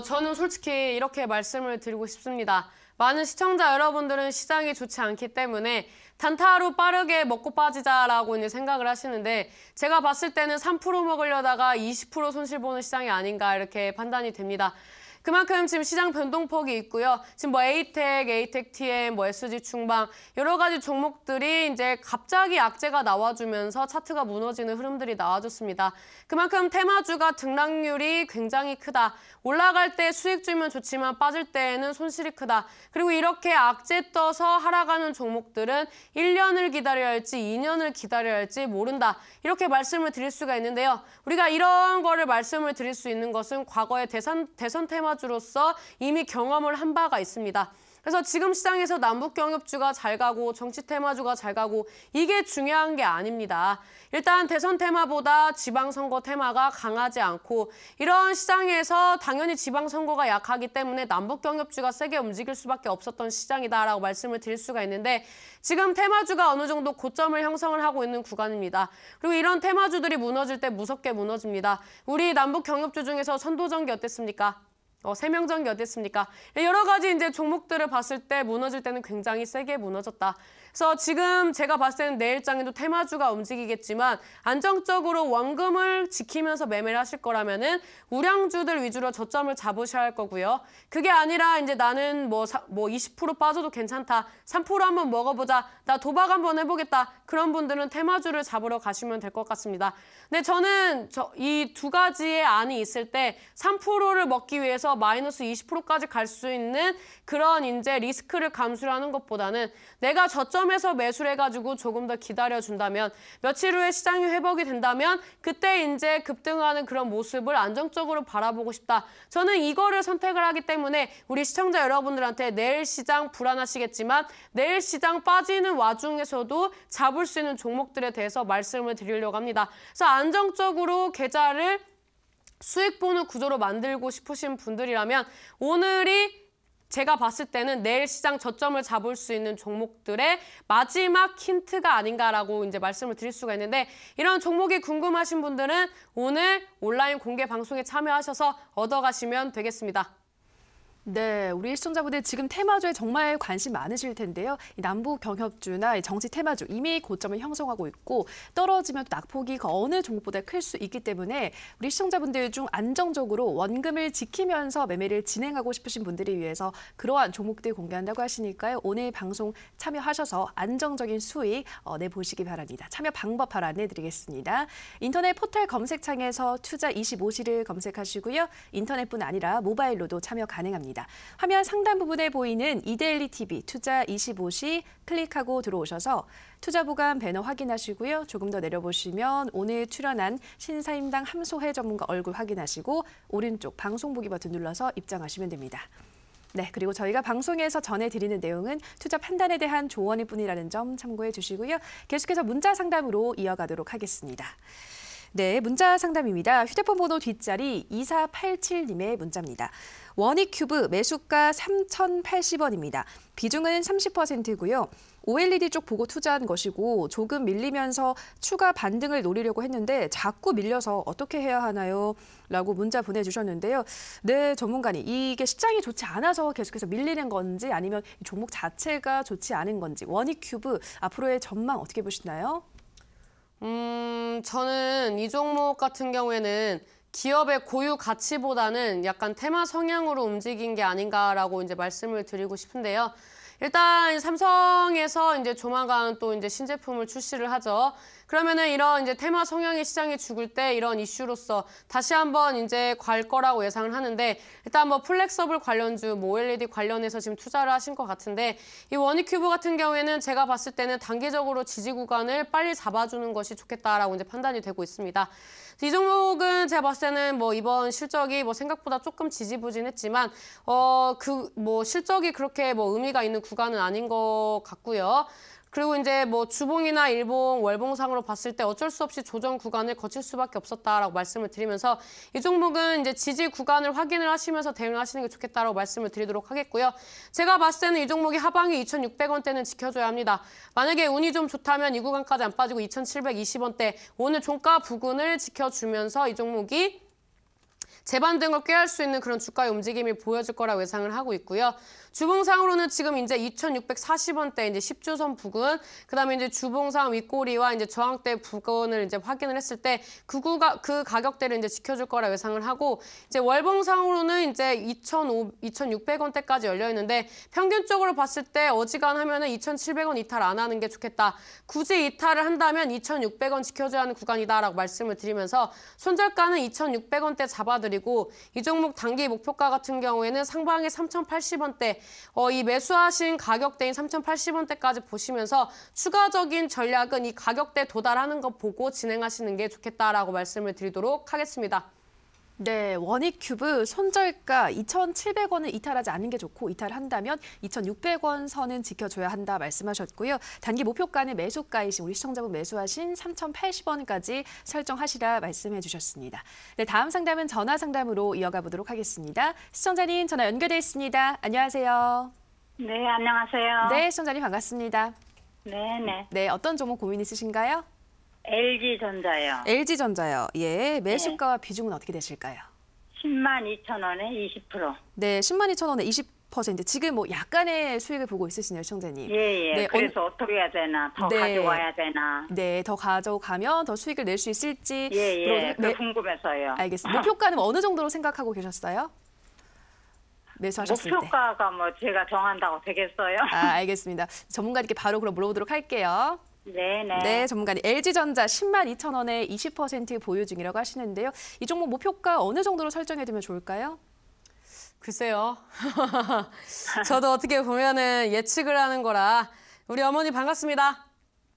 저는 솔직히 이렇게 말씀을 드리고 싶습니다. 많은 시청자 여러분들은 시장이 좋지 않기 때문에 단타로 빠르게 먹고 빠지자라고 이제 생각을 하시는데 제가 봤을 때는 3% 먹으려다가 20% 손실 보는 시장이 아닌가 이렇게 판단이 됩니다. 그만큼 지금 시장 변동폭이 있고요. 지금 뭐 에이텍 TM, 뭐 SG 충방 여러 가지 종목들이 이제 갑자기 악재가 나와주면서 차트가 무너지는 흐름들이 나와줬습니다. 그만큼 테마주가 등락률이 굉장히 크다. 올라갈 때 수익 주면 좋지만 빠질 때에는 손실이 크다. 그리고 이렇게 악재 떠서 하락하는 종목들은 1년을 기다려야 할지 2년을 기다려야 할지 모른다. 이렇게 말씀을 드릴 수가 있는데요. 우리가 이런 거를 말씀을 드릴 수 있는 것은 과거의 대선 테마주로서 이미 경험을 한 바가 있습니다. 그래서 지금 시장에서 남북 경협주가 잘 가고 정치 테마주가 잘 가고 이게 중요한 게 아닙니다. 일단 대선 테마보다 지방선거 테마가 강하지 않고 이런 시장에서 당연히 지방선거가 약하기 때문에 남북 경협주가 세게 움직일 수밖에 없었던 시장이다라고 말씀을 드릴 수가 있는데 지금 테마주가 어느 정도 고점을 형성을 하고 있는 구간입니다. 그리고 이런 테마주들이 무너질 때 무섭게 무너집니다. 우리 남북 경협주 중에서 선도전기 어땠습니까? 세명전기 어땠습니까? 여러 가지 이제 종목들을 봤을 때 무너질 때는 굉장히 세게 무너졌다. 그래서 지금 제가 봤을 때는 내일장에도 테마주가 움직이겠지만 안정적으로 원금을 지키면서 매매를 하실 거라면은 우량주들 위주로 저점을 잡으셔야 할 거고요. 그게 아니라 이제 나는 뭐 20% 빠져도 괜찮다. 3% 한번 먹어보자. 나 도박 한번 해보겠다. 그런 분들은 테마주를 잡으러 가시면 될 것 같습니다. 근데 저는 이 두 가지의 안이 있을 때 3%를 먹기 위해서 마이너스 20%까지 갈 수 있는 그런 이제 리스크를 감수를 하는 것보다는 내가 저점에서 매수를 해가지고 조금 더 기다려준다면 며칠 후에 시장이 회복이 된다면 그때 이제 급등하는 그런 모습을 안정적으로 바라보고 싶다. 저는 이거를 선택을 하기 때문에 우리 시청자 여러분들한테 내일 시장 불안하시겠지만 내일 시장 빠지는 와중에서도 잡을 수 있는 종목들에 대해서 말씀을 드리려고 합니다. 그래서 안정적으로 계좌를 수익 보는 구조로 만들고 싶으신 분들이라면 오늘이 제가 봤을 때는 내일 시장 저점을 잡을 수 있는 종목들의 마지막 힌트가 아닌가라고 이제 말씀을 드릴 수가 있는데 이런 종목이 궁금하신 분들은 오늘 온라인 공개 방송에 참여하셔서 얻어가시면 되겠습니다. 네, 우리 시청자분들 지금 테마주에 정말 관심 많으실 텐데요. 이 남북 경협주나 정치 테마주 이미 고점을 형성하고 있고 떨어지면 또 낙폭이 그 어느 종목보다 클 수 있기 때문에 우리 시청자분들 중 안정적으로 원금을 지키면서 매매를 진행하고 싶으신 분들을 위해서 그러한 종목들 공개한다고 하시니까요. 오늘 방송 참여하셔서 안정적인 수익 내보시기 바랍니다. 참여 방법 바로 안내드리겠습니다. 인터넷 포털 검색창에서 투자25시를 검색하시고요. 인터넷뿐 아니라 모바일로도 참여 가능합니다. 화면 상단 부분에 보이는 이데일리 TV 투자25시 클릭하고 들어오셔서 투자보감 배너 확인하시고요. 조금 더 내려보시면 오늘 출연한 신사임당 함소혜 전문가 얼굴 확인하시고 오른쪽 방송 보기 버튼 눌러서 입장하시면 됩니다. 네, 그리고 저희가 방송에서 전해드리는 내용은 투자 판단에 대한 조언일 뿐이라는 점 참고해 주시고요. 계속해서 문자 상담으로 이어가도록 하겠습니다. 네, 문자 상담입니다. 휴대폰 번호 뒷자리 2487님의 문자입니다. 원익큐브 매수가 3,080원입니다. 비중은 30%고요. OLED 쪽 보고 투자한 것이고 조금 밀리면서 추가 반등을 노리려고 했는데 자꾸 밀려서 어떻게 해야 하나요? 라고 문자 보내주셨는데요. 네, 전문가님, 이게 시장이 좋지 않아서 계속해서 밀리는 건지 아니면 종목 자체가 좋지 않은 건지 원익큐브 앞으로의 전망 어떻게 보시나요? 저는 이 종목 같은 경우에는 기업의 고유 가치보다는 약간 테마 성향으로 움직인 게 아닌가라고 이제 말씀을 드리고 싶은데요. 일단 삼성에서 이제 조만간 또 이제 신제품을 출시를 하죠. 그러면은 이런 이제 테마 성향의 시장이 죽을 때 이런 이슈로서 다시 한번 이제 갈 거라고 예상을 하는데 일단 뭐 플렉서블 관련주, 뭐 OLED 관련해서 지금 투자를 하신 것 같은데 이 원익큐브 같은 경우에는 제가 봤을 때는 단기적으로 지지 구간을 빨리 잡아주는 것이 좋겠다라고 이제 판단이 되고 있습니다. 이 종목은 제가 봤을 때는 뭐 이번 실적이 뭐 생각보다 조금 지지부진했지만 뭐 실적이 그렇게 뭐 의미가 있는 구간은 아닌 것 같고요. 그리고 이제 뭐 주봉이나 일봉, 월봉상으로 봤을 때 어쩔 수 없이 조정 구간을 거칠 수밖에 없었다라고 말씀을 드리면서 이 종목은 이제 지지 구간을 확인을 하시면서 대응을 하시는 게 좋겠다라고 말씀을 드리도록 하겠고요. 제가 봤을 때는 이 종목이 하방이 2,600원대는 지켜줘야 합니다. 만약에 운이 좀 좋다면 이 구간까지 안 빠지고 2,720원대 오늘 종가 부근을 지켜주면서 이 종목이 재반등을 꾀할 수 있는 그런 주가의 움직임이 보여질 거라고 예상을 하고 있고요. 주봉상으로는 지금 이제 2,640원대 이제 10주선 부근, 그다음에 이제 주봉상 윗꼬리와 이제 저항대 부근을 이제 확인을 했을 때 그 가격대를 이제 지켜줄 거라 예상을 하고 이제 월봉상으로는 이제 2,600원대까지 열려 있는데 평균적으로 봤을 때 어지간하면은 2,700원 이탈 안 하는 게 좋겠다. 굳이 이탈을 한다면 2,600원 지켜줘야 하는 구간이다라고 말씀을 드리면서 손절가는 2,600원대 잡아드리고 이 종목 단기 목표가 같은 경우에는 상방에 3,080원대 이 매수하신 가격대인 3,080원대까지 보시면서 추가적인 전략은 이 가격대 도달하는 것 보고 진행하시는 게 좋겠다라고 말씀을 드리도록 하겠습니다. 네, 원익큐브 손절가 2,700원을 이탈하지 않는 게 좋고 이탈한다면 2,600원 선은 지켜줘야 한다 말씀하셨고요. 단기 목표가는 매수가이신 우리 시청자분 매수하신 3,080원까지 설정하시라 말씀해 주셨습니다. 네, 다음 상담은 전화 상담으로 이어가 보도록 하겠습니다. 시청자님 전화 연결돼 있습니다. 안녕하세요. 네, 안녕하세요. 네, 시청자님 반갑습니다. 네네. 네, 어떤 종목 고민 있으신가요? LG전자요. LG전자요. 예, 매수가와 비중은 어떻게 되실까요? 102,000원에 20%. 네, 102,000원에 20%. 지금 뭐 약간의 수익을 보고 있으시네요, 시청자님. 예. 네, 그래서 어떻게 해야 되나? 더 네. 가져와야 되나? 네, 더 가져가면 더 수익을 낼 수 있을지. 예. 그리고 궁금해서요. 알겠습니다. 목표가는 어느 정도로 생각하고 계셨어요? 매수하셨을 때. 목표가가 뭐 제가 정한다고 되겠어요? 알겠습니다. 전문가님께 바로 그럼 물어보도록 할게요. 네네. 네, 전문가님. LG전자 102,000원에 20% 보유 중이라고 하시는데요. 이 종목 목표가 어느 정도로 설정해두면 좋을까요? 글쎄요. 저도 어떻게 보면은 예측을 하는 거라. 우리 어머니 반갑습니다.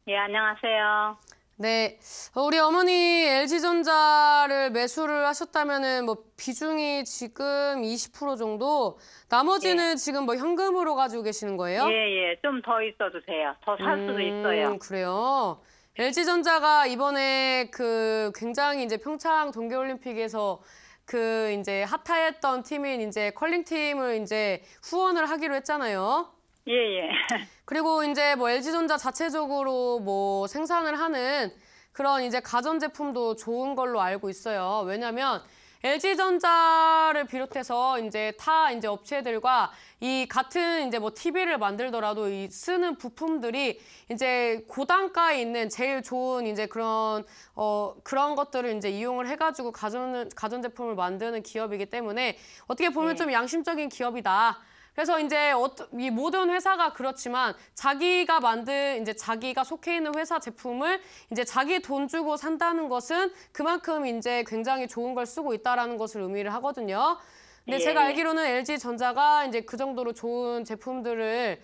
예, 안녕하세요. 네, 우리 어머니 LG전자를 매수를 하셨다면은 뭐 비중이 지금 20% 정도, 나머지는 지금 뭐 현금으로 가지고 계시는 거예요? 예. 좀 더 있어도 돼요. 더 살 수도 있어요. 그래요. LG전자가 이번에 그 굉장히 이제 평창 동계올림픽에서 그 이제 핫했던 팀인 이제 컬링 팀을 이제 후원을 하기로 했잖아요. 예. 그리고 이제 뭐 LG전자 자체적으로 뭐 생산을 하는 그런 이제 가전제품도 좋은 걸로 알고 있어요. 왜냐면 LG전자를 비롯해서 이제 타 이제 업체들과 이 같은 이제 뭐 TV를 만들더라도 이 쓰는 부품들이 이제 고단가에 있는 제일 좋은 이제 그런 것들을 이제 이용을 해가지고 가전제품을 만드는 기업이기 때문에 어떻게 보면 좀 양심적인 기업이다. 그래서 이제 이 모든 회사가 그렇지만 자기가 만든 이제 자기가 속해 있는 회사 제품을 이제 자기 돈 주고 산다는 것은 그만큼 이제 굉장히 좋은 걸 쓰고 있다라는 것을 의미를 하거든요. 근데 제가 알기로는 LG전자가 이제 그 정도로 좋은 제품들을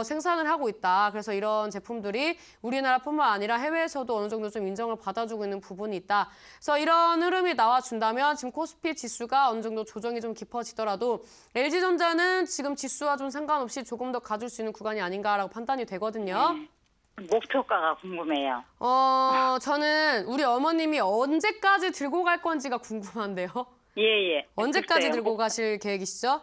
생산을 하고 있다. 그래서 이런 제품들이 우리나라뿐만 아니라 해외에서도 어느 정도 좀 인정을 받아주고 있는 부분이 있다. 그래서 이런 흐름이 나와준다면 지금 코스피 지수가 어느 정도 조정이 좀 깊어지더라도 LG전자는 지금 지수와 좀 상관없이 조금 더 가줄 수 있는 구간이 아닌가라고 판단이 되거든요. 목표가가 궁금해요. 저는 우리 어머님이 언제까지 들고 갈 건지가 궁금한데요. 예. 언제까지 글쎄요. 들고 가실 계획이시죠?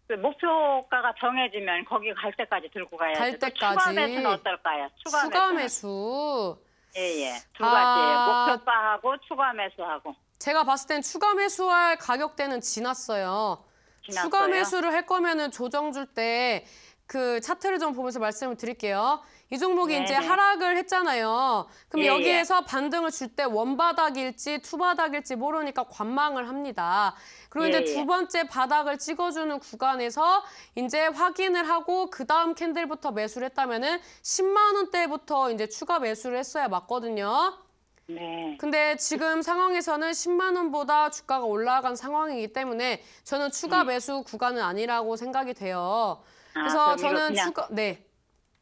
그 목표가가 정해지면 거기 갈 때까지 들고 가야죠. 갈 때까지. 추가 매수는 어떨까요? 추가 매수. 예. 두 가지예요. 목표가하고 추가 매수하고. 제가 봤을 땐 추가 매수할 가격대는 지났어요. 지났어요? 추가 매수를 할 거면은 조정 줄 때 그 차트를 좀 보면서 말씀을 드릴게요. 이 종목이 이제 하락을 했잖아요. 그럼 여기에서 반등을 줄 때 원바닥일지 투바닥일지 모르니까 관망을 합니다. 그리고 이제 두 번째 바닥을 찍어주는 구간에서 이제 확인을 하고 그 다음 캔들부터 매수를 했다면은 10만 원대부터 이제 추가 매수를 했어야 맞거든요. 네. 근데 지금 상황에서는 10만 원보다 주가가 올라간 상황이기 때문에 저는 추가 매수 구간은 아니라고 생각이 돼요. 그래서 저는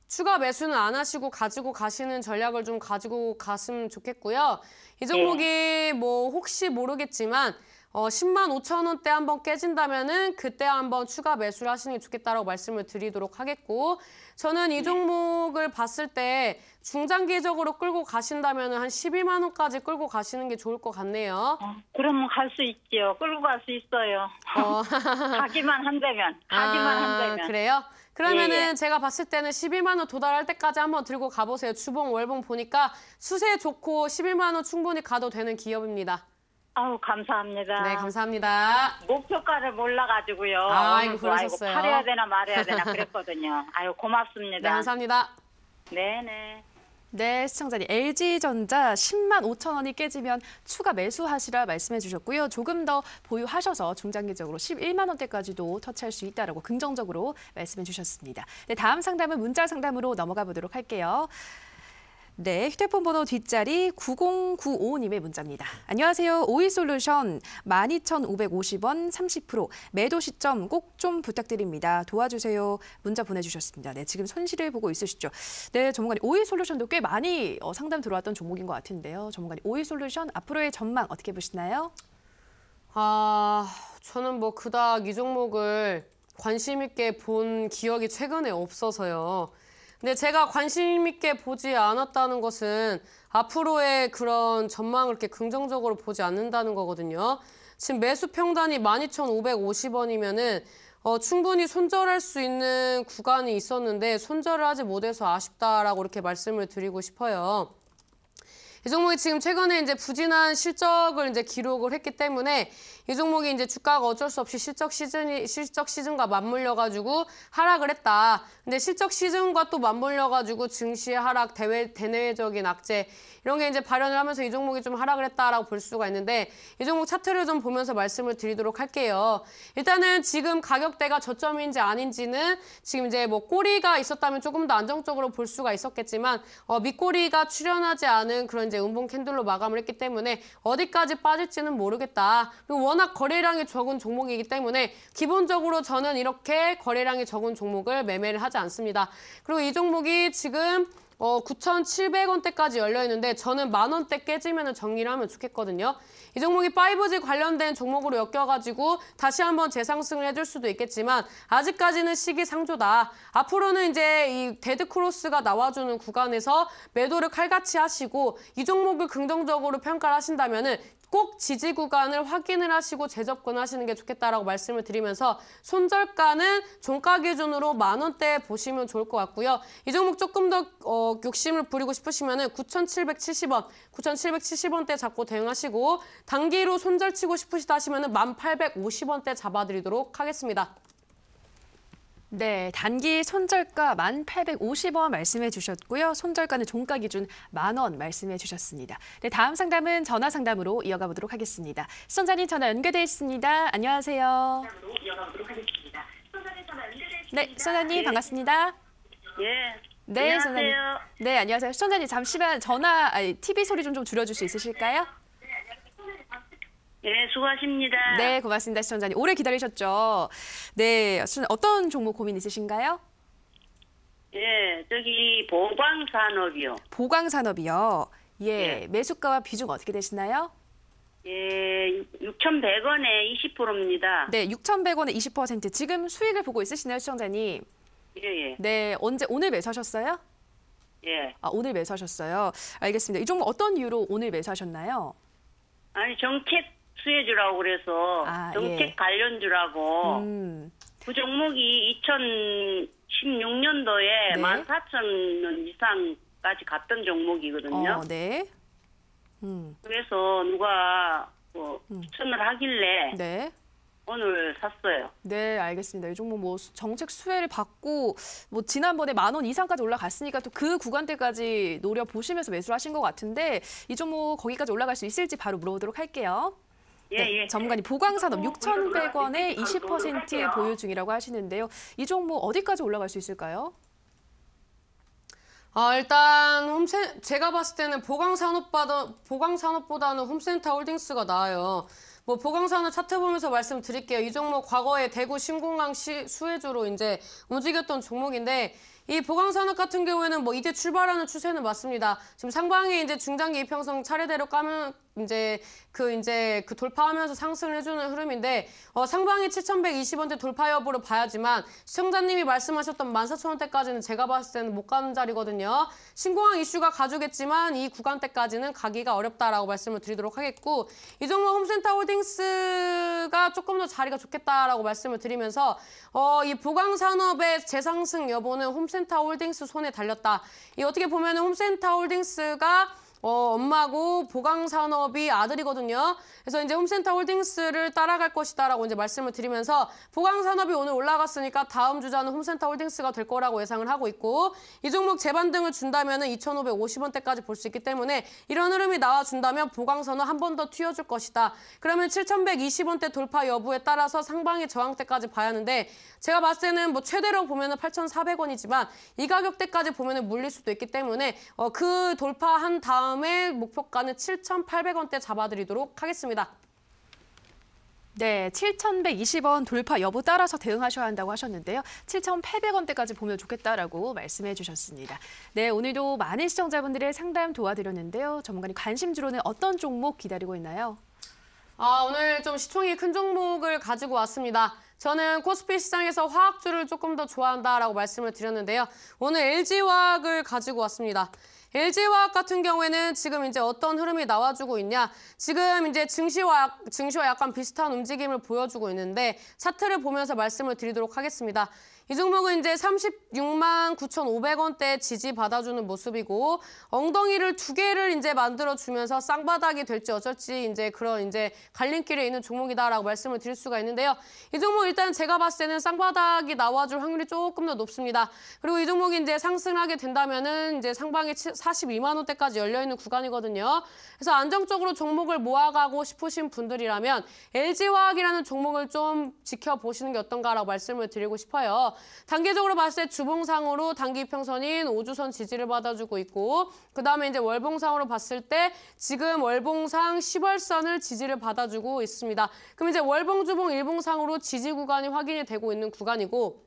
추가 매수는 안 하시고 가지고 가시는 전략을 좀 가지고 갔으면 좋겠고요. 이 종목이 뭐 혹시 모르겠지만 10만 5천 원대 한번 깨진다면은 그때 한번 추가 매수를 하시는 게 좋겠다라고 말씀을 드리도록 하겠고, 저는 이 종목을 봤을 때 중장기적으로 끌고 가신다면은 한 12만 원까지 끌고 가시는 게 좋을 것 같네요. 그러면 갈 수 있지요. 끌고 갈 수 있어요. 가기만 한다면. 그래요? 그러면은 제가 봤을 때는 12만 원 도달할 때까지 한번 들고 가보세요. 주봉, 월봉 보니까 수세 좋고 11만 원 충분히 가도 되는 기업입니다. 아우, 감사합니다. 네, 감사합니다. 목표가를 몰라가지고요. 아이고, 그러셨어요. 아이고, 팔아야 되나 말아야 되나 그랬거든요. 아유, 고맙습니다. 네, 감사합니다. 네네. 네, 시청자님. LG전자 10만 5천 원이 깨지면 추가 매수하시라 말씀해 주셨고요. 조금 더 보유하셔서 중장기적으로 11만 원대까지도 터치할 수 있다라고 긍정적으로 말씀해 주셨습니다. 네, 다음 상담은 문자 상담으로 넘어가 보도록 할게요. 네, 휴대폰 번호 뒷자리 9095님의 문자입니다. 안녕하세요. 오이솔루션 12,550원 30% 매도 시점 꼭 좀 부탁드립니다. 도와주세요. 문자 보내주셨습니다. 네, 지금 손실을 보고 있으시죠? 네, 전문가님 오이솔루션도 꽤 많이 상담 들어왔던 종목인 것 같은데요. 전문가님 오이솔루션 앞으로의 전망 어떻게 보시나요? 저는 뭐 그닥 이 종목을 관심 있게 본 기억이 최근에 없어서요. 근데 제가 관심 있게 보지 않았다는 것은 앞으로의 그런 전망을 이렇게 긍정적으로 보지 않는다는 거거든요. 지금 매수 평단이 12,550원이면은 충분히 손절할 수 있는 구간이 있었는데 손절을 하지 못해서 아쉽다라고 이렇게 말씀을 드리고 싶어요. 이 종목이 지금 최근에 이제 부진한 실적을 이제 기록을 했기 때문에 이 종목이 이제 주가가 어쩔 수 없이 실적 시즌과 맞물려가지고 하락을 했다. 근데 실적 시즌과 또 맞물려가지고 증시 하락, 대내외적인 악재 이런 게 이제 발현을 하면서 이 종목이 좀 하락을 했다라고 볼 수가 있는데 이 종목 차트를 좀 보면서 말씀을 드리도록 할게요. 일단은 지금 가격대가 저점인지 아닌지는 지금 이제 뭐 꼬리가 있었다면 조금 더 안정적으로 볼 수가 있었겠지만 밑꼬리가 출현하지 않은 그런 이제 음봉 캔들로 마감을 했기 때문에 어디까지 빠질지는 모르겠다. 그리고 워낙 거래량이 적은 종목이기 때문에 기본적으로 저는 이렇게 거래량이 적은 종목을 매매를 하지 않습니다. 그리고 이 종목이 지금 9,700원대까지 열려있는데 저는 10,000원대 깨지면 정리를 하면 좋겠거든요. 이 종목이 5G 관련된 종목으로 엮여가지고 다시 한번 재상승을 해줄 수도 있겠지만 아직까지는 시기상조다. 앞으로는 이제 이 데드크로스가 나와주는 구간에서 매도를 칼같이 하시고 이 종목을 긍정적으로 평가를 하신다면은 꼭 지지 구간을 확인을 하시고 재접근하시는 게 좋겠다라고 말씀을 드리면서 손절가는 종가 기준으로 10,000원대 보시면 좋을 것 같고요. 이 종목 조금 더 욕심을 부리고 싶으시면은 9,770원, 9,770원대 잡고 대응하시고 단기로 손절 치고 싶으시다 하시면은 1,850원대 잡아드리도록 하겠습니다. 네, 단기 손절가 1,850원 말씀해 주셨고요. 손절가는 종가 기준 10,000원 말씀해 주셨습니다. 네, 다음 상담은 전화 상담으로 이어가 보도록 하겠습니다. 시청자님 전화 연결돼 있습니다. 안녕하세요. 네, 시청자님 반갑습니다. 예. 네, 안녕하세요. 시청자님. 네, 안녕하세요. 시청자님 잠시만 TV 소리 좀 줄여줄 수 있으실까요? 예, 수고하십니다. 네, 고맙습니다, 시청자님. 오래 기다리셨죠? 네, 어떤 종목 고민 있으신가요? 예, 저기 보광산업이요. 보광산업이요. 예, 예. 매수가와 비중 어떻게 되시나요? 예, 6,100원에 20%입니다. 네, 6,100원에 20%. 지금 수익을 보고 있으시나요, 시청자님? 예, 예. 네, 오늘 매수하셨어요? 예. 오늘 매수하셨어요. 알겠습니다. 이 종목 어떤 이유로 오늘 매수하셨나요? 아니, 정책 수혜주라고 그래서 정책 예. 관련주라고 그 종목이 2016년도에 네. 14,000원 이상까지 갔던 종목이거든요. 네. 그래서 누가 추천을 하길래 네. 오늘 샀어요. 네, 알겠습니다. 이 종목 뭐 정책 수혜를 받고 뭐 지난번에 10,000원 이상까지 올라갔으니까 또 그 구간대까지 노려보시면서 매수를 하신 것 같은데 이 종목 거기까지 올라갈 수 있을지 바로 물어보도록 할게요. 예, 네, 예. 전문가님 보광산업 6,100원에 20% 보유 중이라고 하시는데요. 이 종목 어디까지 올라갈 수 있을까요? 일단 제가 봤을 때는 보광산업보다는 홈센터 홀딩스가 나아요. 뭐 보광산업 차트 보면서 말씀드릴게요. 이 종목 과거에 대구 신공항 수혜주로 이제 움직였던 종목인데 이 보강산업 같은 경우에는 뭐 이제 출발하는 추세는 맞습니다. 지금 상방에 이제 중장기 이평선 차례대로 까면 이제 그 돌파하면서 상승을 해주는 흐름인데 상방이 7,120원대 돌파 여부를 봐야지만 시청자님이 말씀하셨던 14,000원대까지는 제가 봤을 때는 못 가는 자리거든요. 신공항 이슈가 가주겠지만 이 구간대까지는 가기가 어렵다라고 말씀을 드리도록 하겠고 이 종목 홈센터 홀딩스가 조금 더 자리가 좋겠다라고 말씀을 드리면서 이 보강산업의 재상승 여부는 홈센터 홀딩스 손에 달렸다. 이 어떻게 보면 홈센터 홀딩스가 엄마고 보강산업이 아들이거든요. 그래서 이제 홈센터 홀딩스를 따라갈 것이다라고 이제 말씀을 드리면서 보강산업이 오늘 올라갔으니까 다음 주자는 홈센터 홀딩스가 될 거라고 예상을 하고 있고 이 종목 재반등을 준다면은 2,550원대까지 볼 수 있기 때문에 이런 흐름이 나와준다면 보강산업 한 번 더 튀어줄 것이다. 그러면 7,120원대 돌파 여부에 따라서 상방의 저항대까지 봐야 하는데 제가 봤을 때는 뭐 최대로 보면은 8,400원이지만 이 가격대까지 보면은 물릴 수도 있기 때문에 그 돌파한 다음에 목표가는 7,800원대 잡아드리도록 하겠습니다. 네, 7,120원 돌파 여부 따라서 대응하셔야 한다고 하셨는데요. 7,800원대까지 보면 좋겠다라고 말씀해 주셨습니다. 네, 오늘도 많은 시청자분들의 상담 도와드렸는데요. 전문가님 관심주로는 어떤 종목 기다리고 있나요? 오늘 좀 시총이 큰 종목을 가지고 왔습니다. 저는 코스피 시장에서 화학주를 조금 더 좋아한다라고 말씀을 드렸는데요. 오늘 LG화학을 가지고 왔습니다. LG화학 같은 경우에는 지금 이제 어떤 흐름이 나와주고 있냐. 지금 이제 증시와 약간 비슷한 움직임을 보여주고 있는데 차트를 보면서 말씀을 드리도록 하겠습니다. 이 종목은 이제 36만 9,500원대 지지 받아주는 모습이고 엉덩이를 두 개를 이제 만들어주면서 쌍바닥이 될지 어쩔지 이제 그런 이제 갈림길에 있는 종목이다라고 말씀을 드릴 수가 있는데요. 이 종목 일단 제가 봤을 때는 쌍바닥이 나와줄 확률이 조금 더 높습니다. 그리고 이 종목이 이제 상승하게 된다면은 이제 상방에 42만 원대까지 열려 있는 구간이거든요. 그래서 안정적으로 종목을 모아가고 싶으신 분들이라면 LG화학이라는 종목을 좀 지켜보시는 게 어떤가라고 말씀을 드리고 싶어요. 단계적으로 봤을 때 주봉상으로 단기 이평선인 5주선 지지를 받아주고 있고 그다음에 이제 월봉상으로 봤을 때 지금 월봉상 10월선을 지지를 받아주고 있습니다. 그럼 이제 월봉, 주봉, 일봉상으로 지지 구간이 확인이 되고 있는 구간이고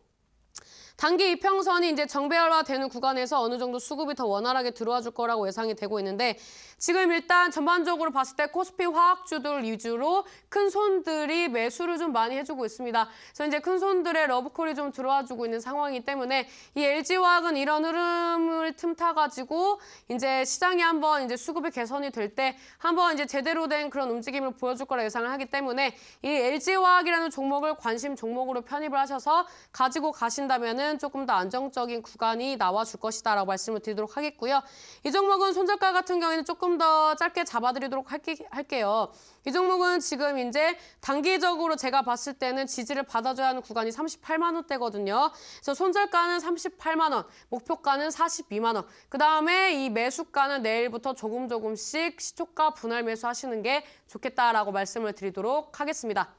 단기 이평선이 이제 정배열화되는 구간에서 어느 정도 수급이 더 원활하게 들어와 줄 거라고 예상이 되고 있는데 지금 일단 전반적으로 봤을 때 코스피 화학주들 위주로 큰 손들이 매수를 좀 많이 해주고 있습니다. 그래서 이제 큰 손들의 러브콜이 좀 들어와주고 있는 상황이기 때문에 이 LG화학은 이런 흐름을 틈타가지고 이제 시장이 한번 이제 수급이 개선이 될 때 한번 이제 제대로 된 그런 움직임을 보여줄 거라 예상을 하기 때문에 이 LG화학이라는 종목을 관심 종목으로 편입을 하셔서 가지고 가신다면은 조금 더 안정적인 구간이 나와줄 것이다라고 말씀을 드리도록 하겠고요. 이 종목은 손절가 같은 경우에는 조금 더 짧게 잡아드리도록 할게요. 이 종목은 지금 이제 단기적으로 제가 봤을 때는 지지를 받아줘야 하는 구간이 38만 원대거든요. 그래서 손절가는 38만 원, 목표가는 42만 원. 그다음에 이 매수가는 내일부터 조금씩 시초가 분할 매수하시는 게 좋겠다라고 말씀을 드리도록 하겠습니다.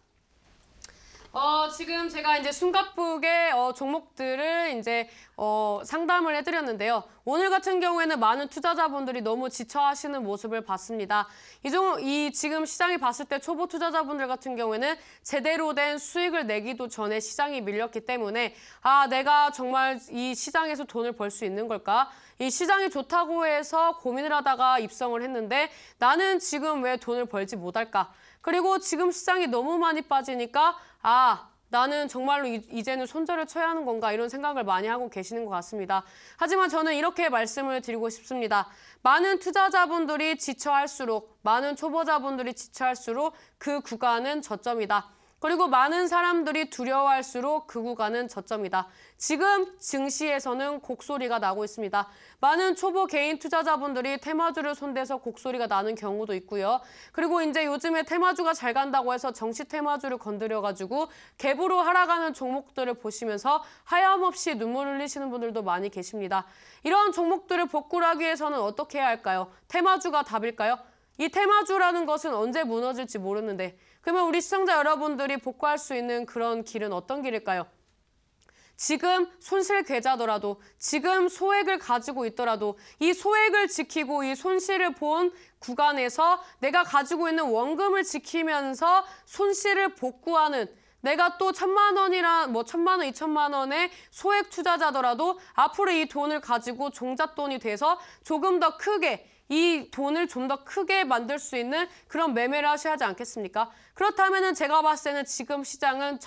지금 제가 이제 숨가쁘게 종목들을 이제 상담을 해드렸는데요. 오늘 같은 경우에는 많은 투자자분들이 너무 지쳐하시는 모습을 봤습니다. 이 지금 시장이 봤을 때 초보 투자자분들 같은 경우에는 제대로 된 수익을 내기도 전에 시장이 밀렸기 때문에 내가 정말 이 시장에서 돈을 벌 수 있는 걸까? 이 시장이 좋다고 해서 고민을 하다가 입성을 했는데 나는 지금 왜 돈을 벌지 못할까? 그리고 지금 시장이 너무 많이 빠지니까 나는 정말로 이제는 손절을 쳐야 하는 건가 이런 생각을 많이 하고 계시는 것 같습니다. 하지만 저는 이렇게 말씀을 드리고 싶습니다. 많은 투자자분들이 지쳐할수록 많은 초보자분들이 지쳐할수록 그 구간은 저점이다. 그리고 많은 사람들이 두려워할수록 그 구간은 저점이다. 지금 증시에서는 곡소리가 나고 있습니다. 많은 초보 개인 투자자분들이 테마주를 손대서 곡소리가 나는 경우도 있고요. 그리고 이제 요즘에 테마주가 잘 간다고 해서 정시 테마주를 건드려가지고 갭으로 하락하는 종목들을 보시면서 하염없이 눈물 흘리시는 분들도 많이 계십니다. 이런 종목들을 복구를 하기 위해서는 어떻게 해야 할까요? 테마주가 답일까요? 이 테마주라는 것은 언제 무너질지 모르는데 그러면 우리 시청자 여러분들이 복구할 수 있는 그런 길은 어떤 길일까요? 지금 손실 계좌더라도 지금 소액을 가지고 있더라도 이 소액을 지키고 이 손실을 본 구간에서 내가 가지고 있는 원금을 지키면서 손실을 복구하는 내가 또 1,000만 원이나 1,000만 원, 2,000만 원의 소액 투자자더라도 앞으로 이 돈을 가지고 종잣돈이 돼서 조금 더 크게 이 돈을 좀 더 크게 만들 수 있는 그런 매매를 하셔야 하지 않겠습니까? 그렇다면 제가 봤을 때는 지금 시장은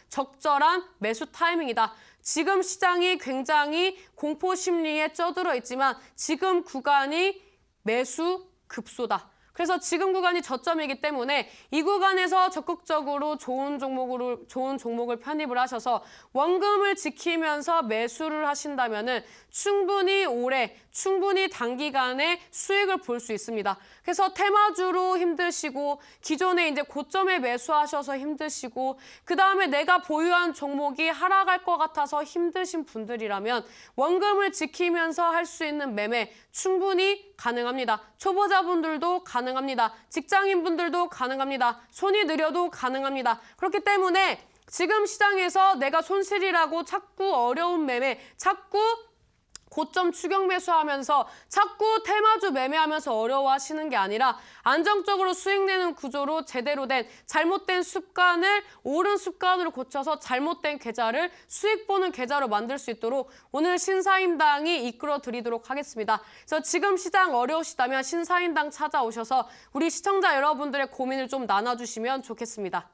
적절한 매수 타이밍이다. 지금 시장이 굉장히 공포 심리에 쪄들어 있지만 지금 구간이 매수 급소다. 그래서 지금 구간이 저점이기 때문에 이 구간에서 적극적으로 좋은 종목을 편입을 하셔서 원금을 지키면서 매수를 하신다면은 충분히 오래, 충분히 단기간에 수익을 볼 수 있습니다. 그래서 테마주로 힘드시고 기존에 이제 고점에 매수하셔서 힘드시고 그다음에 내가 보유한 종목이 하락할 것 같아서 힘드신 분들이라면 원금을 지키면서 할 수 있는 매매 충분히 가능합니다. 초보자분들도 가능합니다. 직장인분들도 가능합니다. 손이 느려도 가능합니다. 그렇기 때문에 지금 시장에서 내가 손실이라고 자꾸 어려운 매매, 자꾸 고점 추격 매수하면서 자꾸 테마주 매매하면서 어려워하시는 게 아니라 안정적으로 수익 내는 구조로 제대로 된 잘못된 습관을 옳은 습관으로 고쳐서 잘못된 계좌를 수익 보는 계좌로 만들 수 있도록 오늘 신사임당이 이끌어 드리도록 하겠습니다. 그래서 지금 시장 어려우시다면 신사임당 찾아오셔서 우리 시청자 여러분들의 고민을 좀 나눠주시면 좋겠습니다.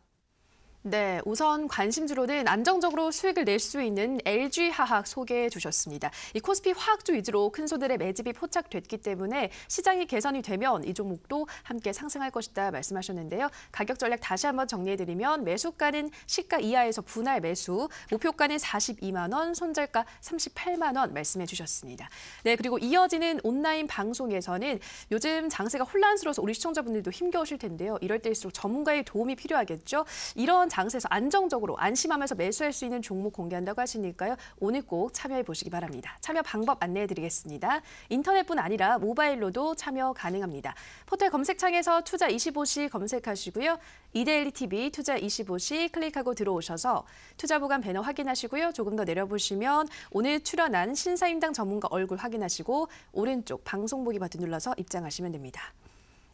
네, 우선 관심주로는 안정적으로 수익을 낼 수 있는 LG화학 소개해 주셨습니다. 이 코스피 화학주 위주로 큰 손들의 매집이 포착됐기 때문에 시장이 개선이 되면 이 종목도 함께 상승할 것이다 말씀하셨는데요. 가격 전략 다시 한번 정리해드리면 매수가는 시가 이하에서 분할 매수, 목표가는 42만 원, 손절가 38만 원 말씀해 주셨습니다. 네, 그리고 이어지는 온라인 방송에서는 요즘 장세가 혼란스러워서 우리 시청자분들도 힘겨우실 텐데요. 이럴 때일수록 전문가의 도움이 필요하겠죠. 이런 장세에서 안정적으로 안심하면서 매수할 수 있는 종목 공개한다고 하시니까요. 오늘 꼭 참여해 보시기 바랍니다. 참여 방법 안내해 드리겠습니다. 인터넷뿐 아니라 모바일로도 참여 가능합니다. 포털 검색창에서 투자25시 검색하시고요. 이데일리TV 투자25시 클릭하고 들어오셔서 투자보관 배너 확인하시고요. 조금 더 내려보시면 오늘 출연한 신사임당 전문가 얼굴 확인하시고 오른쪽 방송 보기 버튼 눌러서 입장하시면 됩니다.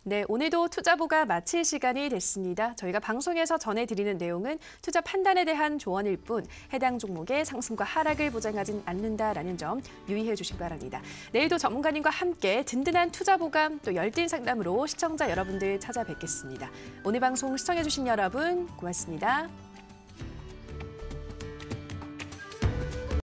네, 오늘도 투자보가 마칠 시간이 됐습니다. 저희가 방송에서 전해드리는 내용은 투자 판단에 대한 조언일 뿐 해당 종목의 상승과 하락을 보장하진 않는다라는 점 유의해 주시기 바랍니다. 내일도 전문가님과 함께 든든한 투자보감 또 열띤 상담으로 시청자 여러분들 찾아뵙겠습니다. 오늘 방송 시청해 주신 여러분 고맙습니다.